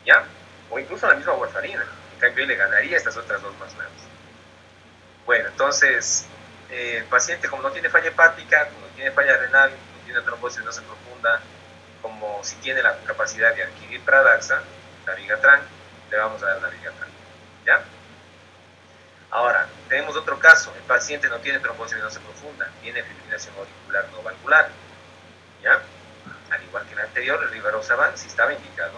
¿ya? O incluso la misma warfarina. En cambio, él le ganaría estas otras dos más nuevas. Bueno, entonces, el paciente, como no tiene falla hepática, como no tiene falla renal, no tiene trombosis venosa profunda, como si tiene la capacidad de adquirir Pradaxa, Dabigatran, le vamos a dar Dabigatran, ¿ya? Ahora, tenemos otro caso, el paciente no tiene trombosis venosa profunda, tiene fibrilación auricular no valvular, ¿ya? Al igual que el anterior, el rivaroxaban sí estaba indicado,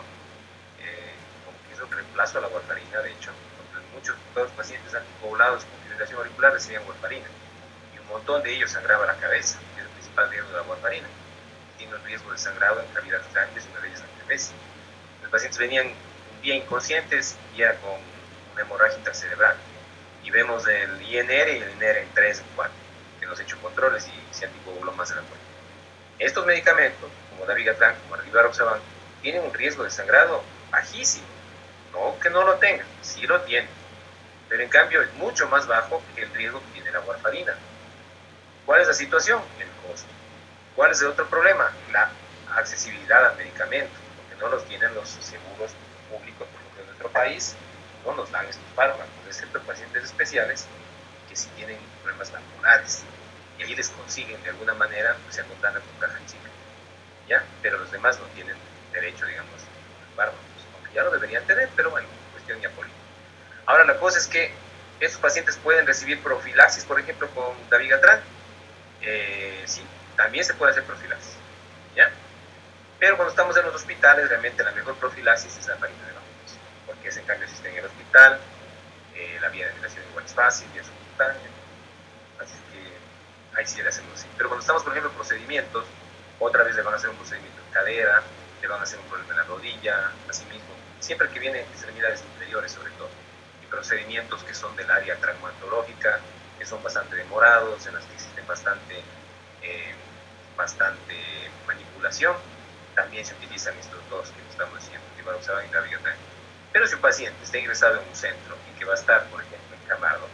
como que es un reemplazo a la warfarina, de hecho, porque muchos todos los pacientes anticoagulados con fibrilación auricular recibían warfarina, y un montón de ellos sangraba la cabeza, que es el principal riesgo de la warfarina. Tiene un riesgo de sangrado en cavidades grandes, una de ellas antemesis. Los pacientes venían un día inconscientes y era con una hemorragia intracerebral. Y vemos el INR y el INR en 3, en 4, que nos ha hecho controles y se anticoaguló más en la cuenta. Estos medicamentos, como Dabigatran, como rivaroxaban, tienen un riesgo de sangrado bajísimo. No que no lo tengan, sí lo tienen. Pero en cambio es mucho más bajo que el riesgo que tiene la warfarina. ¿Cuál es la situación? El costo. ¿Cuál es el otro problema? La accesibilidad al medicamento, porque no los tienen los seguros públicos, por ejemplo, en nuestro país, no nos dan estos fármacos, excepto pacientes especiales que sí tienen problemas valvulares, y ahí les consiguen de alguna manera, o sea, contando con caja chica, ¿ya? Pero los demás no tienen derecho, digamos, a fármacos, aunque ya lo deberían tener, pero bueno, cuestión ya política. Ahora, la cosa es que estos pacientes pueden recibir profilaxis, por ejemplo, con Dabigatran, sí, también se puede hacer profilaxis, ¿ya? Pero cuando estamos en los hospitales, realmente la mejor profilaxis es la heparina de bajo peso, porque es en cambio si está en el hospital, la vía de migración igual es fácil y es subcutánea, así que ahí sí le hacemos así. Pero cuando estamos, por ejemplo, en procedimientos, otra vez le van a hacer un procedimiento en cadera, le van a hacer un problema en la rodilla, así mismo, siempre que vienen extremidades inferiores sobre todo, y procedimientos que son del área traumatológica, que son bastante demorados, en las que existen bastante manipulación, también se utilizan estos dos que estamos diciendo, rivaroxaban y Dabigatran. Pero si un paciente está ingresado en un centro y que va a estar, por ejemplo, encamado,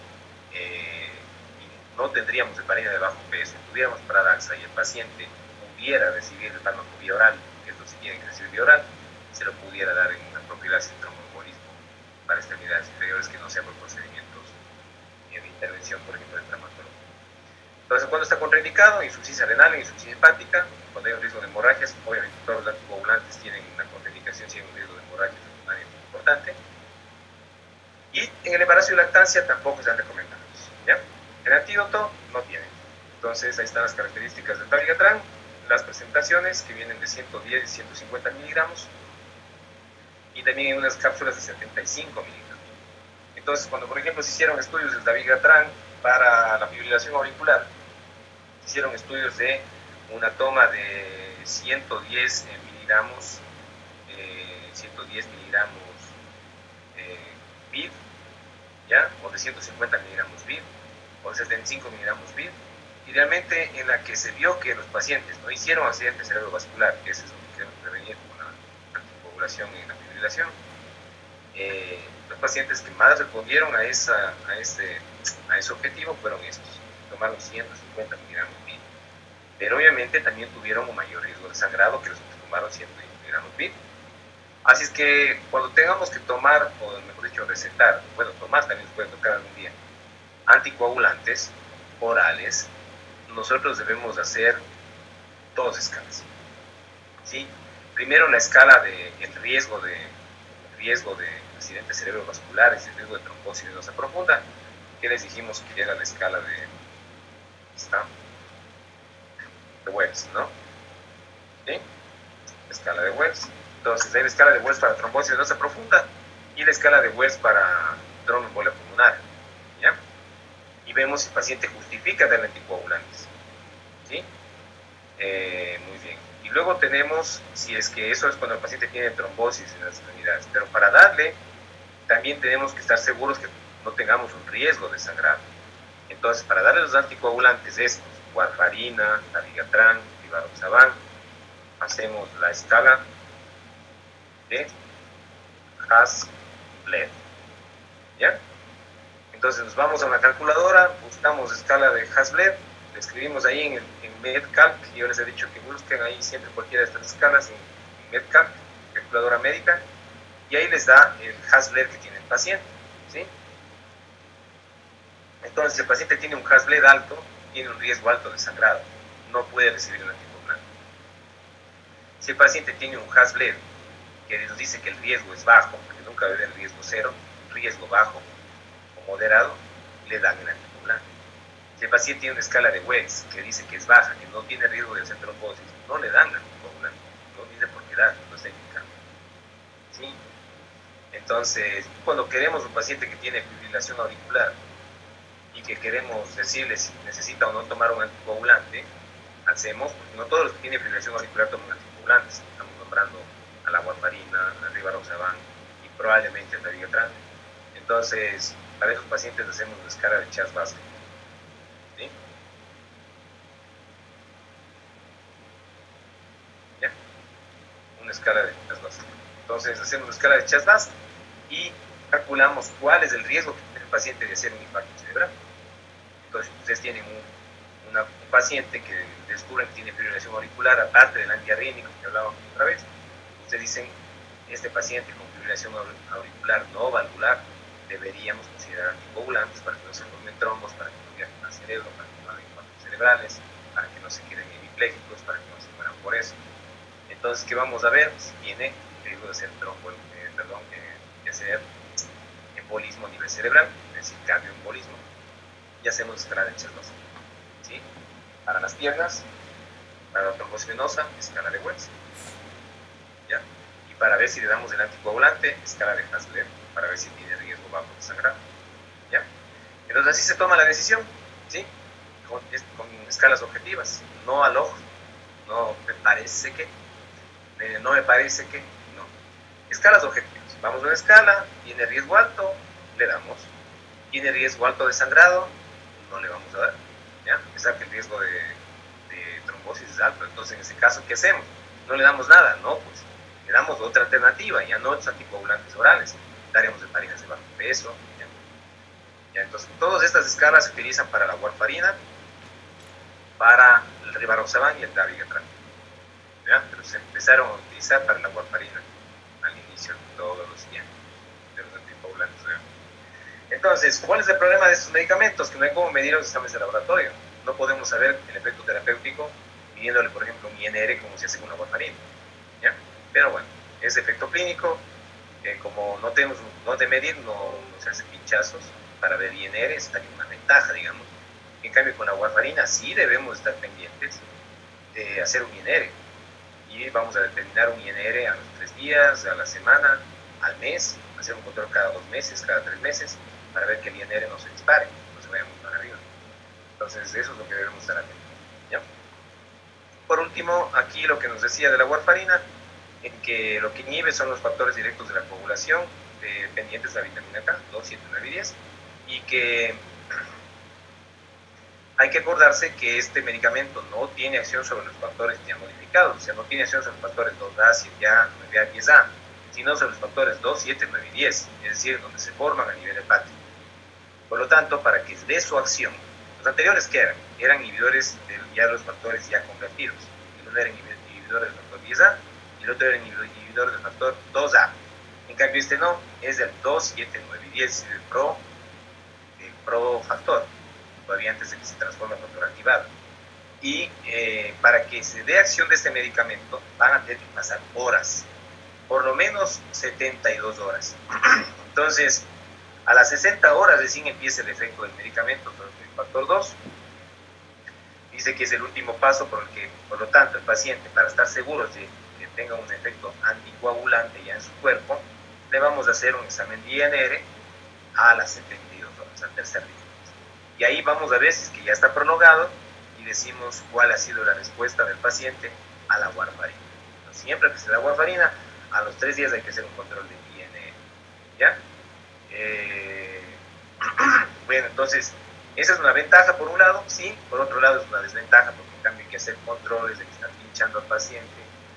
y no tendríamos heparina de bajo peso, tuviéramos Pradaxa y el paciente pudiera recibir el fármaco vía oral, que es lo que se tiene que recibir vía oral, se lo pudiera dar en una profilaxis de tromboembolismo para extremidades inferiores que no sean por procedimientos de intervención, por ejemplo, de traumatología. Entonces, cuando está contraindicado, insuficiencia renal, insuficiencia hepática, cuando hay un riesgo de hemorragias, obviamente todos los anticoagulantes tienen una contraindicación si hay un riesgo de hemorragias importante. Y en el embarazo y lactancia tampoco están recomendados, ¿ya? El antídoto no tiene. Entonces, ahí están las características del Dabigatran, las presentaciones que vienen de 110 y 150 miligramos, y también hay unas cápsulas de 75 miligramos. Entonces, cuando, por ejemplo, se hicieron estudios del Dabigatran para la fibrilación auricular, hicieron estudios de una toma de 110 miligramos, 110 miligramos BID, ¿ya? O de 150 miligramos BID, o de 75 miligramos BID, y realmente en la que se vio que los pacientes no hicieron accidente cerebrovascular, que eso es lo que queremos prevenir con la anticoagulación y la fibrilación, los pacientes que más respondieron a ese objetivo fueron estos, tomaron 150 miligramos BID. Pero obviamente también tuvieron un mayor riesgo de sangrado que los que tomaron 110 miligramos BID. Así es que cuando tengamos que tomar, o mejor dicho, recetar, bueno, tomar también nos puede tocar algún día, anticoagulantes orales, nosotros debemos hacer dos escalas, ¿sí? Primero la escala del riesgo de accidentes cerebrovasculares, el riesgo de trombosis venosa profunda, que les dijimos que era la escala de Wells, ¿no? ¿Sí? La escala de Wells. Entonces hay la escala de Wells para trombosis venosa profunda y la escala de Wells para tromboembolia pulmonar, ¿ya? Y vemos si el paciente justifica darle anticoagulantes, ¿sí? Muy bien. Y luego tenemos, si es que eso es cuando el paciente tiene trombosis en las extremidades, pero para darle también tenemos que estar seguros que no tengamos un riesgo de sangrado. Entonces, para darle los anticoagulantes estos, warfarina, Dabigatran, rivaroxaban, hacemos la escala de Hasbled, ¿ya? Entonces nos vamos a una calculadora, buscamos escala de Hasbled le escribimos ahí en MedCalc, yo les he dicho que busquen ahí siempre cualquiera de estas escalas en MedCalc, calculadora médica, y ahí les da el Hasbled que tiene el paciente, ¿sí? Entonces, si el paciente tiene un Hasbled alto, tiene un riesgo alto de sangrado, no puede recibir el anticoagulante. Si el paciente tiene un Hasbled que nos dice que el riesgo es bajo, porque nunca debe haber riesgo cero, riesgo bajo o moderado, le dan el anticoagulante. Si el paciente tiene una escala de Wells que dice que es baja, que no tiene riesgo de hacer trombosis, no le dan anticoagulante, no dice por qué dar, no está indicado. ¿Sí? Entonces, cuando queremos un paciente que tiene fibrilación auricular y que queremos decirle si necesita o no tomar un anticoagulante, hacemos, porque no todos los que tienen fibrilación auricular toman anticoagulantes, estamos nombrando a la warfarina, al rivaroxaban y probablemente al dabigatran. Entonces, para esos pacientes hacemos una escala de Chas-Basket. ¿Sí? ¿Ya? Una escala de Chas-Basket. Entonces, hacemos una escala de Chas-Basket y calculamos cuál es el riesgo que tiene el paciente de hacer un infarto cerebral. Entonces, ustedes tienen un paciente que descubren que tiene fibrilación auricular, aparte del antiarrítmico que hablábamos otra vez. Ustedes dicen, este paciente con fibrilación auricular no valvular, deberíamos considerar anticoagulantes para que no se formen trombos, para que no viajen al cerebro, para que no hagan infartos cerebrales, para que no se queden hemipléjicos, para que no se mueran por eso. Entonces, ¿qué vamos a ver? Si tiene riesgo de hacer de hacer embolismo a nivel cerebral, es decir, cardioembolismo, y hacemos escala de Chas-Basket. ¿Sí? Para las piernas, para la trombosis venosa, escala de Wells. ¿Ya? Y para ver si le damos el anticoagulante, escala de Hasbled, para ver si tiene riesgo bajo de sangrar. ¿Ya? Entonces así se toma la decisión, ¿sí? Con escalas objetivas, no al ojo, no me parece que, no me parece que, no. Escalas objetivas. Vamos a una escala, tiene riesgo alto, le damos. Tiene riesgo alto de sangrado, no le vamos a dar. ¿Ya? Pensar que el riesgo de trombosis es alto, entonces en ese caso, ¿qué hacemos? No le damos nada, no, pues le damos otra alternativa, ya no los anticoagulantes orales, daremos heparinas de bajo peso. ¿Ya? Entonces, todas estas escalas se utilizan para la warfarina, para el rivaroxaban y el dabigatran. Pero se empezaron a utilizar para la warfarina al inicio de todos los tiempos de los anticoagulantes. Entonces, ¿cuál es el problema de estos medicamentos? Que no hay cómo medir los exámenes de laboratorio. No podemos saber el efecto terapéutico midiéndole, por ejemplo, un INR como se hace con la warfarina. ¿Ya? Pero bueno, ese efecto clínico, como no tenemos dónde medir, no se hacen pinchazos para ver INR, está en una ventaja, digamos. En cambio, con la warfarina sí debemos estar pendientes de hacer un INR. Y vamos a determinar un INR a los 3 días, a la semana, al mes, hacer un control cada 2 meses, cada 3 meses, para ver que el INR no se dispare, no se vaya muy para arriba. Entonces, eso es lo que debemos estar atentos. ¿Ya? Por último, aquí lo que nos decía de la warfarina, en que lo que inhibe son los factores directos de la coagulación, dependientes de la vitamina K, 2, 7, 9 y 10, y que hay que acordarse que este medicamento no tiene acción sobre los factores ya modificados, o sea, no tiene acción sobre los factores 2A, 7A, 9A, 10A, sino sobre los factores 2, 7, 9 y 10, es decir, donde se forman a nivel hepático. Por lo tanto, para que dé su acción, los anteriores que eran inhibidores de ya los factores ya convertidos. El uno era inhibidor del factor 10A y el otro era inhibidor del factor 2A. En cambio, este no, es del 2, 7, 9 y 10, el pro factor, todavía antes de que se transforme en factor activado. Y para que se dé acción de este medicamento, van a tener que pasar horas, por lo menos 72 horas. Entonces, a las 60 horas recién empieza el efecto del medicamento, el factor 2. Dice que es el último paso por el que, por lo tanto, el paciente, para estar seguros de que tenga un efecto anticoagulante ya en su cuerpo, le vamos a hacer un examen de INR a las 72 horas, al tercer día. Y ahí vamos a ver si es que ya está prolongado y decimos cuál ha sido la respuesta del paciente a la warfarina. Entonces, siempre que se da warfarina, a los 3 días hay que hacer un control de INR. ¿Ya? Bueno, entonces, esa es una ventaja por un lado, sí, por otro lado es una desventaja, porque en cambio hay que hacer controles de que están pinchando al paciente,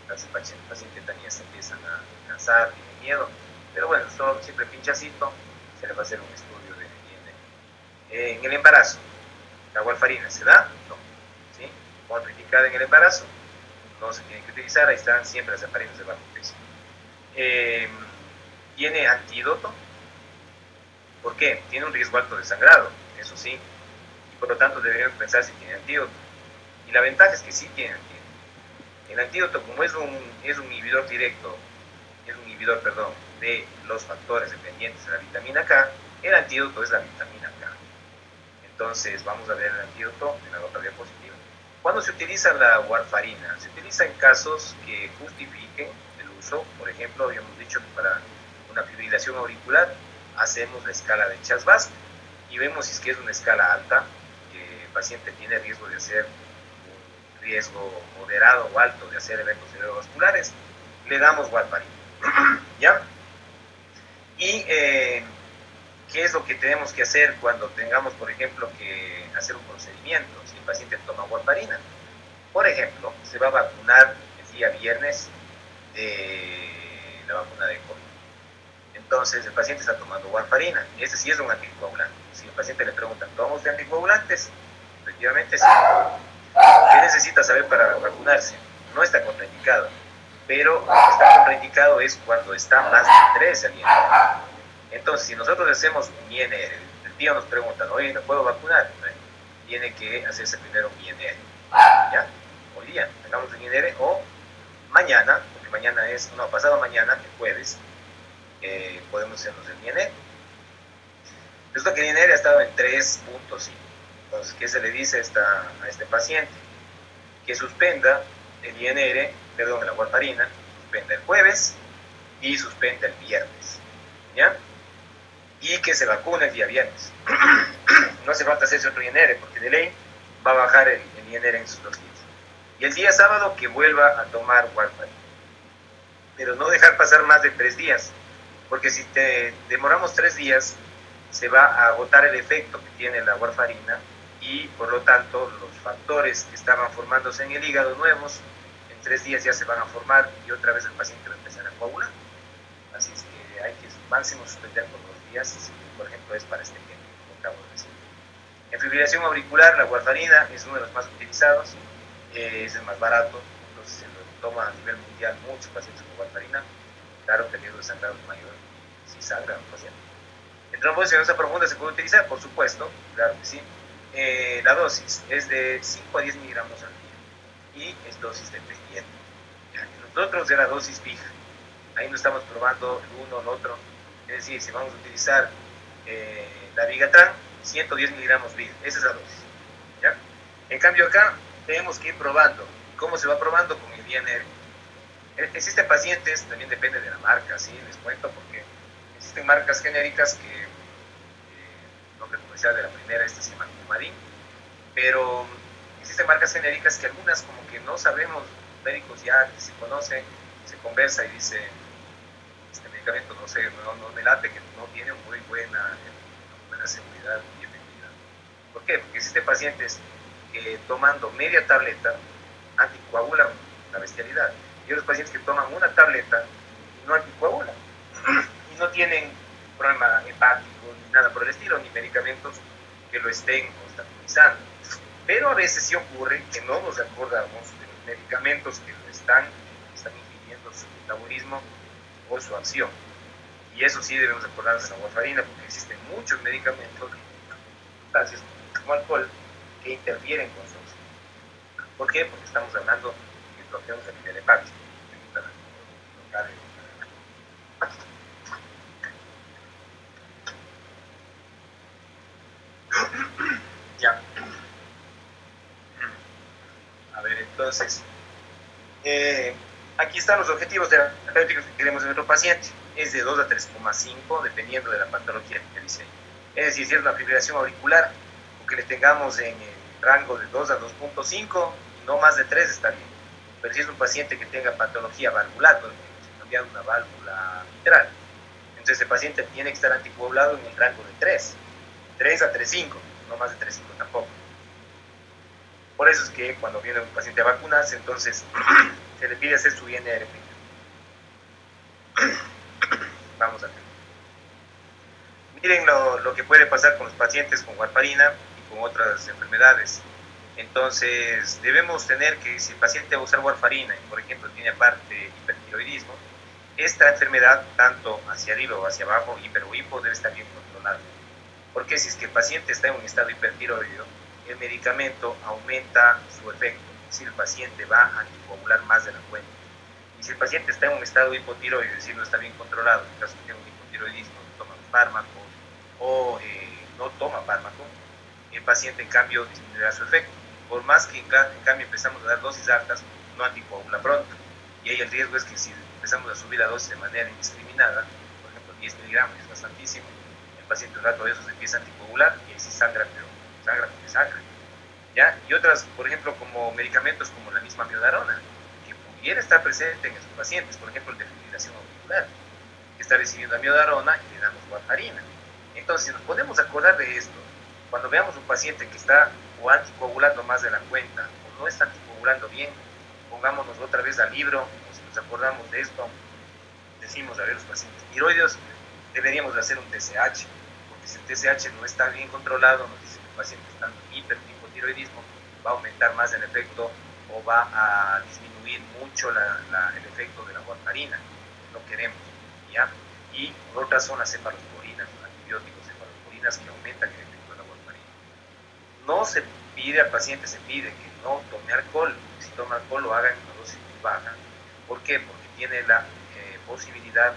entonces el paciente también se empiezan a cansar, tiene miedo, pero bueno, solo siempre pinchacito, se le va a hacer un estudio de INR. En el embarazo, ¿la warfarina se da? No. contraindicada en el embarazo, no se tiene que utilizar, ahí están siempre las heparines de bajo peso. Tiene antídoto. ¿Por qué? Tiene un riesgo alto de sangrado, eso sí, y por lo tanto deberíamos pensar si tiene antídoto. Y la ventaja es que sí tiene antídoto. El antídoto, como es un inhibidor directo, de los factores dependientes de la vitamina K, el antídoto es la vitamina K. Entonces, vamos a ver el antídoto en la otra diapositiva. ¿Cuándo se utiliza la warfarina? Se utiliza en casos que justifiquen el uso. Por ejemplo, habíamos dicho que para una fibrilación auricular hacemos la escala de Chas-Basque y vemos si es que es una escala alta, que el paciente tiene riesgo de hacer un riesgo moderado o alto de hacer eventos cerebrovasculares, le damos warfarina. ¿Ya? Y ¿qué es lo que tenemos que hacer cuando tengamos, por ejemplo, que hacer un procedimiento? Si el paciente toma warfarina, por ejemplo, se va a vacunar el día viernes de la vacuna de COVID. Entonces el paciente está tomando warfarina. Ese sí es un anticoagulante. Si el paciente le preguntan, ¿toma usted anticoagulantes? Efectivamente sí. ¿Qué necesita saber para vacunarse? No está contraindicado, pero lo que está contraindicado es cuando está más de 3 el INR. Entonces, si nosotros hacemos un INR, el tío nos pregunta, oye, ¿me puedo vacunar? Tiene que hacerse primero un INR. ¿Ya? Hoy día, hagamos un INR o mañana, porque mañana es, no, pasado mañana, el jueves, podemos hacernos el INR. Resulta que el INR ha estado en 3.5. Entonces, ¿qué se le dice a este paciente? Que suspenda el INR, perdón, la warfarina, suspenda el jueves y suspenda el viernes, ¿ya? Y que se vacune el día viernes. No hace falta hacerse otro INR, porque de ley va a bajar el INR en sus 2 días. Y el día sábado que vuelva a tomar warfarina. Pero no dejar pasar más de 3 días, porque si demoramos 3 días, se va a agotar el efecto que tiene la warfarina y por lo tanto los factores que estaban formándose en el hígado nuevos, en 3 días ya se van a formar y otra vez el paciente va a empezar a coagular. Así es que hay que máximo suspender por 2 días, si por ejemplo es para este ejemplo, como acabo de decir. En fibrilación auricular, la warfarina es uno de los más utilizados, es el más barato, entonces se lo toma a nivel mundial muchos pacientes con warfarina. Claro que el riesgo de sangrado es mayor si sangra un paciente. ¿El trombosis venosa profunda se puede utilizar? Por supuesto, claro que sí. La dosis es de 5 a 10 miligramos al día y es dosis dependiente. Nosotros de la dosis fija, ahí no estamos probando el uno o el otro, es decir, si vamos a utilizar la Vigatran, 110 miligramos BID, esa es la dosis, ¿ya? En cambio acá tenemos que ir probando. ¿Cómo se va probando? Con el INR. Existen pacientes, también depende de la marca, ¿sí? Les cuento porque existen marcas genéricas que el nombre comercial de la primera se llama Coumadin, pero existen marcas genéricas que algunas como que no sabemos, médicos ya que se conocen, se conversa y dice, este medicamento no sé, no me late, que no tiene muy buena seguridad y efectividad. ¿Por qué? Porque existen pacientes que tomando media tableta anticoagulan la bestialidad y otros pacientes que toman una tableta y no anticoagulan y no tienen problema hepático ni nada por el estilo, ni medicamentos que lo estén obstaculizando. Pero a veces sí ocurre que no nos acordamos de los medicamentos que lo están impidiendo su metabolismo o su acción. Y eso sí debemos acordarnos de la warfarina, porque existen muchos medicamentos, sustancias como alcohol, que interfieren con su acción. ¿Por qué? Porque estamos hablando de bloqueos a nivel hepático. Ya. A ver, entonces, aquí están los objetivos terapéuticos que queremos en nuestro paciente. Es de 2 a 3,5, dependiendo de la patología que dice. Es decir, si es una fibrilación auricular, o que le tengamos en el rango de 2 a 2,5, no más de 3 está bien. Pero si es un paciente que tenga patología valvular, por ejemplo, si cambiar una válvula mitral, entonces el paciente tiene que estar anticoagulado en el rango de 3 a 3,5, no más de 3,5 tampoco. Por eso es que cuando viene un paciente a vacunarse, entonces se le pide hacer su INR primero. Vamos a ver. Miren lo que puede pasar con los pacientes con warfarina y con otras enfermedades. Entonces, debemos tener que si el paciente va a usar warfarina, por ejemplo, tiene aparte hipertiroidismo, esta enfermedad, tanto hacia arriba o hacia abajo, hiper o hipo, debe estar bien controlada. Porque si es que el paciente está en un estado hipertiroideo, el medicamento aumenta su efecto, es decir, el paciente va a anticoagular más de la cuenta. Y si el paciente está en un estado hipotiroideo, es decir, no está bien controlado, en caso de que tenga un hipotiroidismo, no toma fármaco o no toma fármaco, el paciente en cambio disminuirá su efecto. Por más que en cambio empezamos a dar dosis altas, no anticoagula pronto. Y ahí el riesgo es que si empezamos a subir la dosis de manera indiscriminada, por ejemplo 10 miligramos, es bastantísimo, el paciente un rato de eso se empieza a anticoagular y ahí sí sangra, pero sangra porque sangra. ¿Ya? Y otras, por ejemplo, como medicamentos como la misma miodarona, que pudiera estar presente en esos pacientes, por ejemplo el de fibrilación auricular, que está recibiendo miodarona y le damos warfarina. Entonces, si nos podemos acordar de esto, cuando veamos un paciente que está o anticoagulando más de la cuenta o no está anticoagulando bien, pongámonos otra vez al libro, o si nos acordamos de esto, decimos, a ver, los pacientes tiroideos deberíamos de hacer un TSH, porque si el TSH no está bien controlado, nos dice que el paciente está en hipertiroidismo, va a aumentar más el efecto o va a disminuir mucho el efecto de la warfarina, no queremos, ¿ya? Y por otras son las cefalosporinas, los antibióticos cefalosporinas que aumentan el efecto de la warfarina. No se pide al paciente, se pide que no tome alcohol, si toma alcohol lo haga en una dosis muy baja. ¿Por qué? Porque tiene la posibilidad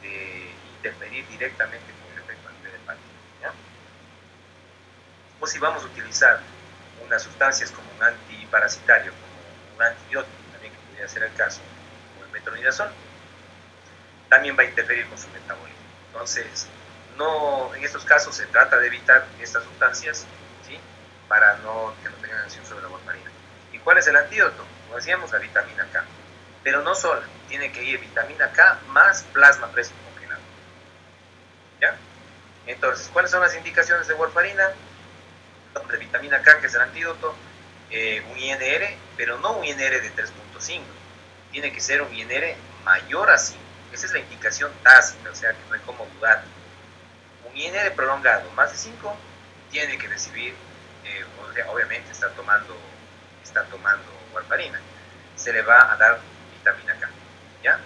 de interferir directamente con el efecto a nivel hepático, ¿ya? O si vamos a utilizar unas sustancias como un antiparasitario, como un antibiótico, también que podría ser el caso, como el metronidazol, también va a interferir con su metabolismo. Entonces, no, en estos casos se trata de evitar estas sustancias, ¿sí? Para que no tengan acción sobre la warfarina. ¿Y cuál es el antídoto? Como decíamos, la vitamina K. Pero no sola, tiene que ir vitamina K más plasma fresco congelado. ¿Ya? Entonces, ¿cuáles son las indicaciones de warfarina? De vitamina K, que es el antídoto, un INR, pero no un INR de 3.5. Tiene que ser un INR mayor a 5. Esa es la indicación tácita, o sea que no hay como dudar. Un INR prolongado más de 5 tiene que recibir, obviamente está tomando warfarina, se le va a dar vitamina K, ¿ya?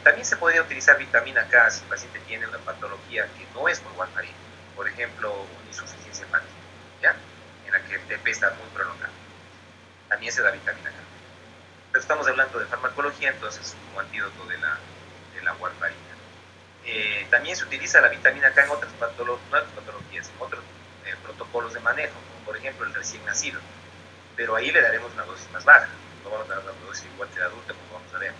También se podría utilizar vitamina K si el paciente tiene una patología que no es por warfarina, por ejemplo, una insuficiencia hepática, ¿ya? En la que el TP está muy prolongado. También se da vitamina K. Pero estamos hablando de farmacología, entonces como antídoto de la warfarina. También se utiliza la vitamina K en otras patologías, en otros protocolos de manejo, como por ejemplo el recién nacido, pero ahí le daremos una dosis más baja, no vamos a dar una dosis igual que el adulto, como vamos a ver.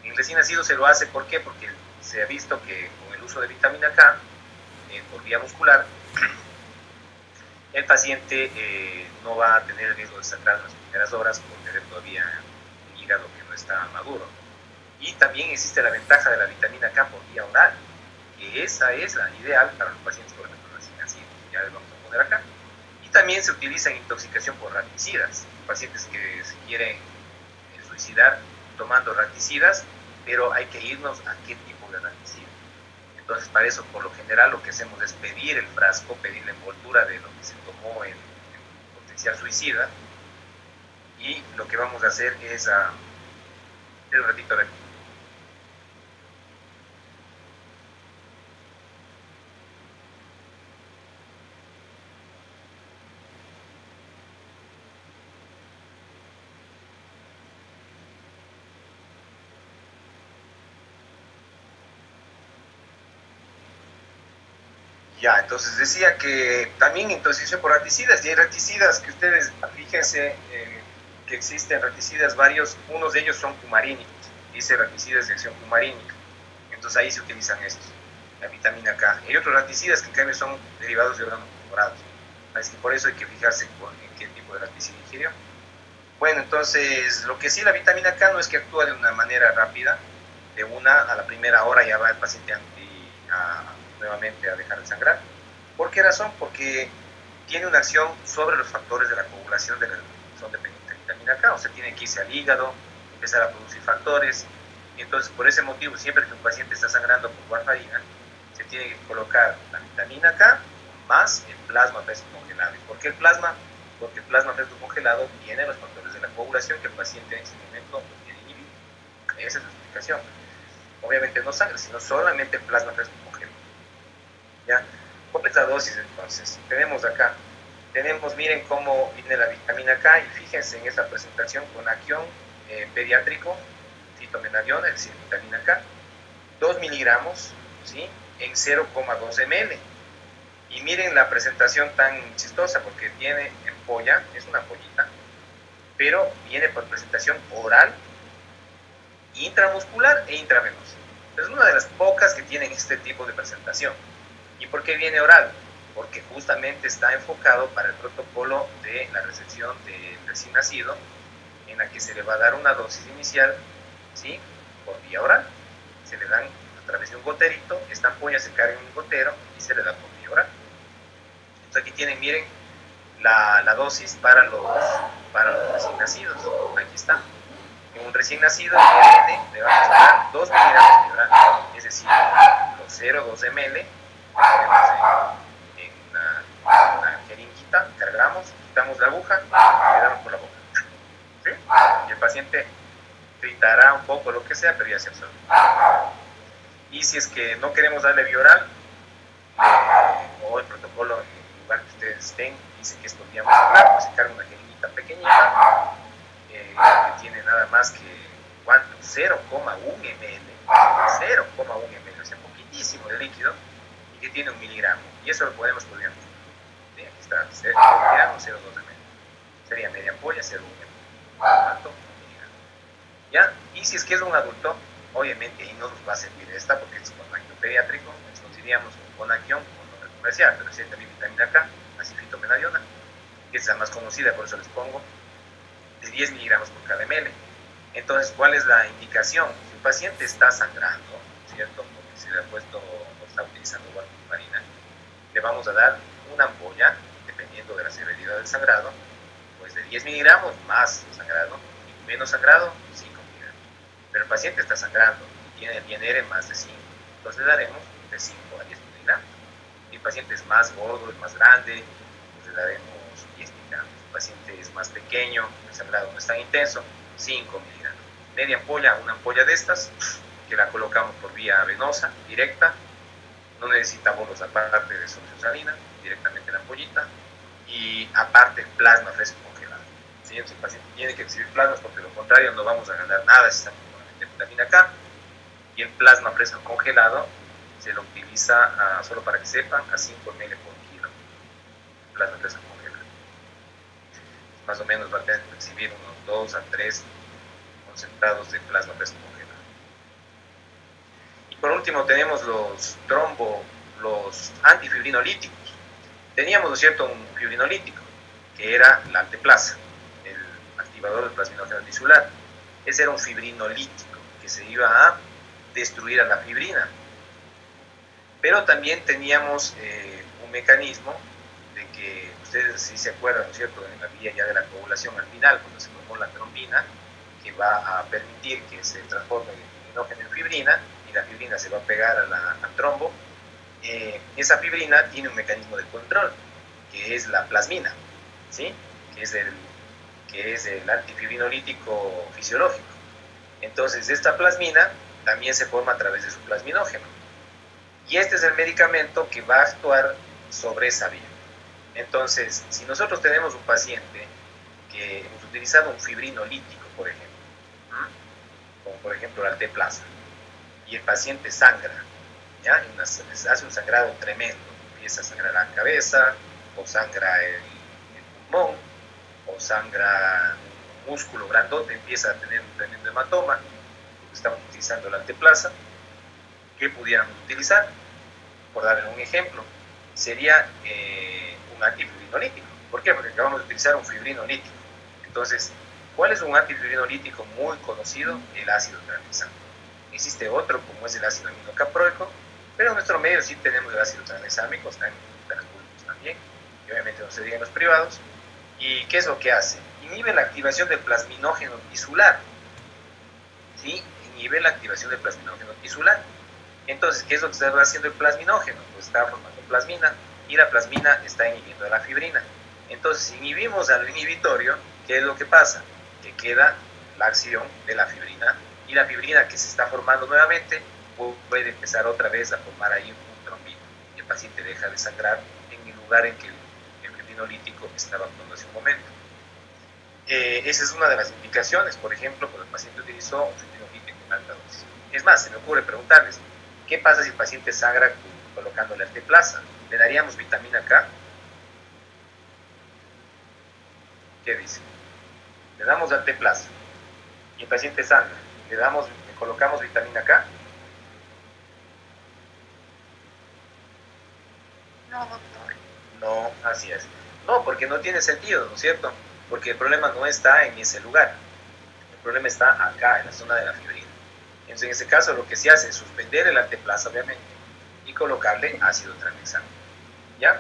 En el recién nacido se lo hace, ¿por qué? Porque se ha visto que con el uso de vitamina K por vía muscular, el paciente no va a tener el riesgo de sangrar en las primeras horas por tener todavía un hígado que no está maduro. Y también existe la ventaja de la vitamina K por vía oral, que esa es la ideal para los pacientes, por ejemplo, recién nacidos. Ya les vamos a poner acá. Y también se utiliza en intoxicación por raticidas, pacientes que se quieren suicidar tomando raticidas, pero hay que irnos a qué tipo de raticida. Entonces, para eso, por lo general, lo que hacemos es pedir el frasco, pedir la envoltura de lo que se tomó en potencial suicida, y lo que vamos a hacer es un ratito, a ver. Ya, entonces decía que también intoxicación por raticidas, y hay raticidas que ustedes, fíjense que existen raticidas varios, unos de ellos son cumarínicos, dice raticidas de acción cumarínica, entonces ahí se utilizan estos, la vitamina K. Hay otros raticidas que en cambio son derivados de órganos morados, así que por eso hay que fijarse en qué tipo de raticida ingirió. Bueno, entonces lo que sí, la vitamina K no es que actúa de una manera rápida, de una a la primera hora ya va el paciente nuevamente a dejar de sangrar. ¿Por qué razón? Porque tiene una acción sobre los factores de la coagulación de la son dependientes de vitamina K, o sea, tiene que irse al hígado, empezar a producir factores, y entonces por ese motivo, siempre que un paciente está sangrando con warfarina, se tiene que colocar la vitamina K más el plasma fresco congelado. ¿Por qué el plasma? porque el plasma fresco congelado tiene los factores de la coagulación que el paciente en ese momento no tiene inhibido. Esa es la explicación. Obviamente no sangre, sino solamente el plasma fresco congelado. ¿Ya? ¿Cuál es la dosis entonces? Tenemos acá, miren cómo viene la vitamina K, y fíjense en esta presentación con aquión pediátrico, fitomenadiona, es decir, vitamina K, 2 miligramos, ¿sí?, en 0,2 ml. Y miren la presentación tan chistosa, porque tiene ampolla, es una ampollita, pero viene por presentación oral, intramuscular e intravenosa. Es una de las pocas que tienen este tipo de presentación. ¿Y por qué viene oral? Porque justamente está enfocado para el protocolo de la recepción del recién nacido, en la que se le va a dar una dosis inicial, ¿sí?, por vía oral. Se le dan a través de un goterito, esta ampolla se carga en un gotero y se le da por vía oral. Entonces aquí tienen, miren, la dosis para los recién nacidos. Aquí está. En un recién nacido, le vamos a dar 2 miligramos de oral, es decir, los 0,2 ml, ponemos en una jeringuita, cargamos, quitamos la aguja y le damos por la boca. ¿Sí? Y el paciente gritará un poco, lo que sea, pero ya se absorbe. Y si es que no queremos darle vía oral, o el protocolo en el lugar que ustedes estén dice que es por vía muscular, pues se carga una jeringuita pequeñita, que tiene nada más que, ¿cuánto? 0,1 ml, 0,1 ml, o sea, poquitísimo de líquido, y que tiene 1 miligramo, y eso lo podemos por vía muscular. ¿Sí? Aquí está, 0 miligramos, 0,2 ml, sería media ampolla, 0,1 ml, ¿cuánto? 1 miligramo. ¿Ya? Y si es que es un adulto, obviamente ahí no nos va a servir esta, porque es con aquión pediátrico, entonces nos iríamos con aquión, con nombre comercial, pero sí también vitamina K, así fitomenadiona, que es la más conocida, por eso les pongo, de 10 miligramos por cada ml. Entonces, ¿cuál es la indicación? Si el paciente está sangrando, ¿cierto?, porque se le ha puesto o está utilizando warfarina, le vamos a dar una ampolla, dependiendo de la severidad del sangrado, pues de 10 miligramos más sangrado, y menos sangrado, 5 miligramos. Pero el paciente está sangrando y tiene el INR más de 5, entonces le daremos de 5 a 10 miligramos. Si el paciente es más gordo, es más grande, pues le daremos 10 miligramos. Si el paciente es más pequeño, el sangrado no es tan intenso, 5 miligramos. Media ampolla, una ampolla de estas, que la colocamos por vía venosa, directa, no necesita bolos aparte de solución salina, directamente la ampollita, y aparte el plasma fresco congelado. ¿Sí? Entonces el paciente tiene que recibir plasmas, porque de lo contrario no vamos a ganar nada si estamos con vitamina K, y el plasma fresco congelado se lo utiliza, solo para que sepan, a 5 ml por kilo. Plasma fresco congelado. Más o menos va a tener que recibir unos 2 a 3 concentrados de plasma fresco congelado. Y por último tenemos los antifibrinolíticos. Teníamos, ¿no es cierto?, un fibrinolítico, que era la alteplasa, el activador del plasminógeno tisular. Ese era un fibrinolítico que se iba a destruir a la fibrina. Pero también teníamos un mecanismo de que, ustedes sí se acuerdan, ¿no es cierto?, en la vía ya de la coagulación al final, cuando se formó la trombina, que va a permitir que se transforme el fibrinógeno en fibrina, y la fibrina se va a pegar al trombo. Esa fibrina tiene un mecanismo de control, que es la plasmina, ¿sí?, que es el antifibrinolítico fisiológico. Entonces, esta plasmina también se forma a través de su plasminógeno. Y este es el medicamento que va a actuar sobre esa vía. Entonces, si nosotros tenemos un paciente que hemos utilizado un fibrinolítico, por ejemplo, como por ejemplo la alteplasa, y el paciente sangra, ¿ya?, hace un sangrado tremendo, empieza a sangrar la cabeza, o sangra el pulmón, o sangra un músculo grandote, empieza a tener un tremendo hematoma, estamos utilizando la alteplasa. ¿Qué pudiéramos utilizar? Por darle un ejemplo, sería un antifibrinolítico. ¿Por qué? Porque acabamos de utilizar un fibrinolítico. Entonces, ¿cuál es un antifibrinolítico muy conocido? El ácido tranexámico. Existe otro, como es el ácido aminocaproico, pero en nuestro medio sí tenemos el ácido tranexámico, está en hospitales públicos también, y obviamente no se diga en los privados. ¿Y qué es lo que hace? Inhibe la activación del plasminógeno tisular. ¿Sí? Inhibe la activación del plasminógeno tisular. Entonces, ¿qué es lo que está haciendo el plasminógeno? Pues está formando plasmina, y la plasmina está inhibiendo la fibrina. Entonces, si inhibimos al inhibitorio, ¿qué es lo que pasa? Que queda la acción de la fibrina, y la fibrina que se está formando nuevamente puede empezar otra vez a formar ahí un trombito, y el paciente deja de sangrar en el lugar en que el fibrinolítico estaba actuando hace un momento. Esa es una de las indicaciones, por ejemplo, cuando el paciente utilizó un fibrinolítico en alta dosis. Es más, se me ocurre preguntarles, ¿qué pasa si el paciente sangra colocándole arteplasa? ¿Le daríamos vitamina K? ¿Qué dice? Le damos arteplasa y el paciente sangra, le colocamos vitamina K. No, doctor. No, así es. No, porque no tiene sentido, ¿no es cierto? Porque el problema no está en ese lugar, el problema está acá, en la zona de la fibrina. Entonces, en ese caso, lo que se hace es suspender el arteplasa, obviamente, y colocarle ácido tranexámico. ¿Ya?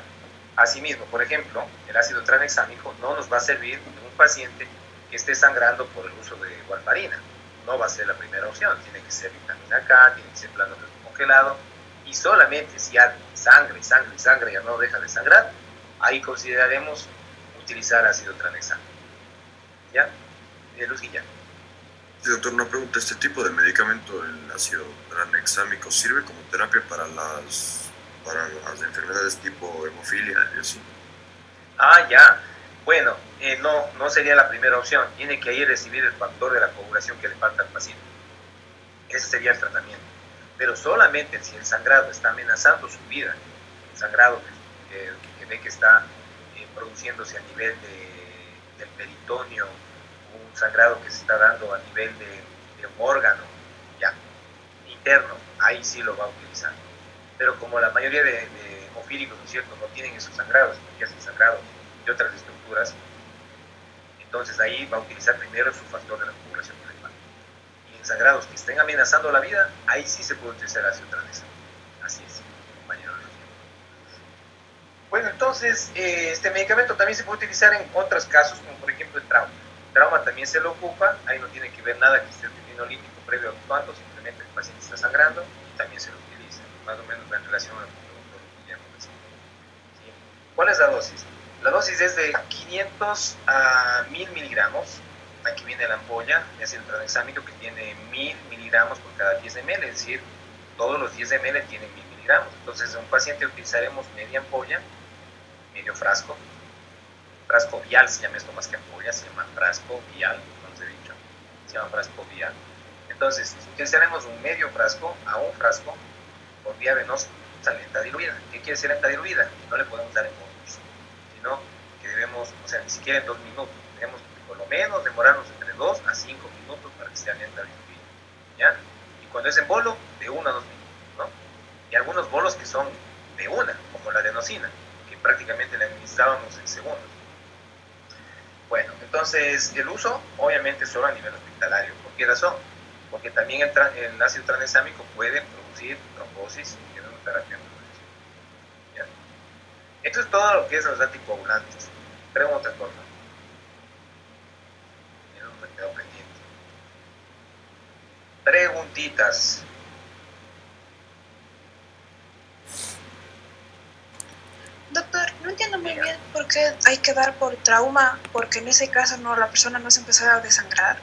Asimismo, por ejemplo, el ácido tranexámico no nos va a servir en un paciente que esté sangrando por el uso de warfarina. No va a ser la primera opción, tiene que ser vitamina K, tiene que ser plano congelado, y solamente si alguien sangre, ya no deja de sangrar, ahí consideraremos utilizar ácido tranexámico. ¿Ya? Luz Guillén. Sí, doctor, una pregunta. ¿Este tipo de medicamento, el ácido tranexámico, sirve como terapia para las enfermedades tipo hemofilia y así? Ah, ya. Bueno, no sería la primera opción. Tiene que ahí recibir el factor de la coagulación que le falta al paciente. Ese sería el tratamiento. Pero solamente si el sangrado está amenazando su vida, el sangrado que ve que está produciéndose a nivel del peritoneo, un sangrado que se está dando a nivel de un órgano ya interno, ahí sí lo va a utilizar. Pero como la mayoría de hemofílicos, ¿no es cierto?, no tienen esos sangrados, porque hacen sangrados de otras estructuras, entonces ahí va a utilizar primero su factor de la coagulación que le falta. Y en sangrados que estén amenazando la vida, ahí sí se puede utilizar ácido tranexámico. Así es, compañero. Bueno, entonces, este medicamento también se puede utilizar en otros casos, como por ejemplo el trauma. El trauma también se lo ocupa, ahí no tiene que ver nada que esté el fibrinolítico previo actuando, simplemente el paciente está sangrando y también se lo utiliza, más o menos en relación a lo que el doctor Guillermo decía. ¿Sí? ¿Cuál es la dosis? La dosis es de 500 a 1000 miligramos. Aquí viene la ampolla de ácido tranexámico que tiene 1000 miligramos por cada 10 ml, es decir, todos los 10 ml tienen 1000 miligramos. Entonces, en un paciente utilizaremos media ampolla, medio frasco vial, se llama esto más que ampolla, se llama frasco vial, como os he dicho, se llama frasco vial. Entonces, utilizaremos un medio frasco a un frasco por vía venosa lenta diluida. ¿Qué quiere decir lenta diluida? No le podemos dar en bolus, sino que debemos, o sea, ni siquiera en 2 minutos, debemos por lo menos demorarnos entre 2 a 5 minutos para que sea lenta diluida, ¿ya? Y cuando es en bolo, de 1 a 2 minutos, ¿no? Y algunos bolos que son de una, como la adenosina, que prácticamente la administrábamos en segundos. Bueno, entonces el uso obviamente solo a nivel hospitalario. ¿Por qué razón? Porque también el ácido tranexámico puede producir trombosis y una terapia. ¿Ya? Esto es todo lo que es los anticoagulantes. Preguntas, por favor. Me quedo pendiente. Preguntitas. Doctor, no entiendo muy bien por qué hay que dar por trauma, porque en ese caso no, la persona no se empezó a desangrar.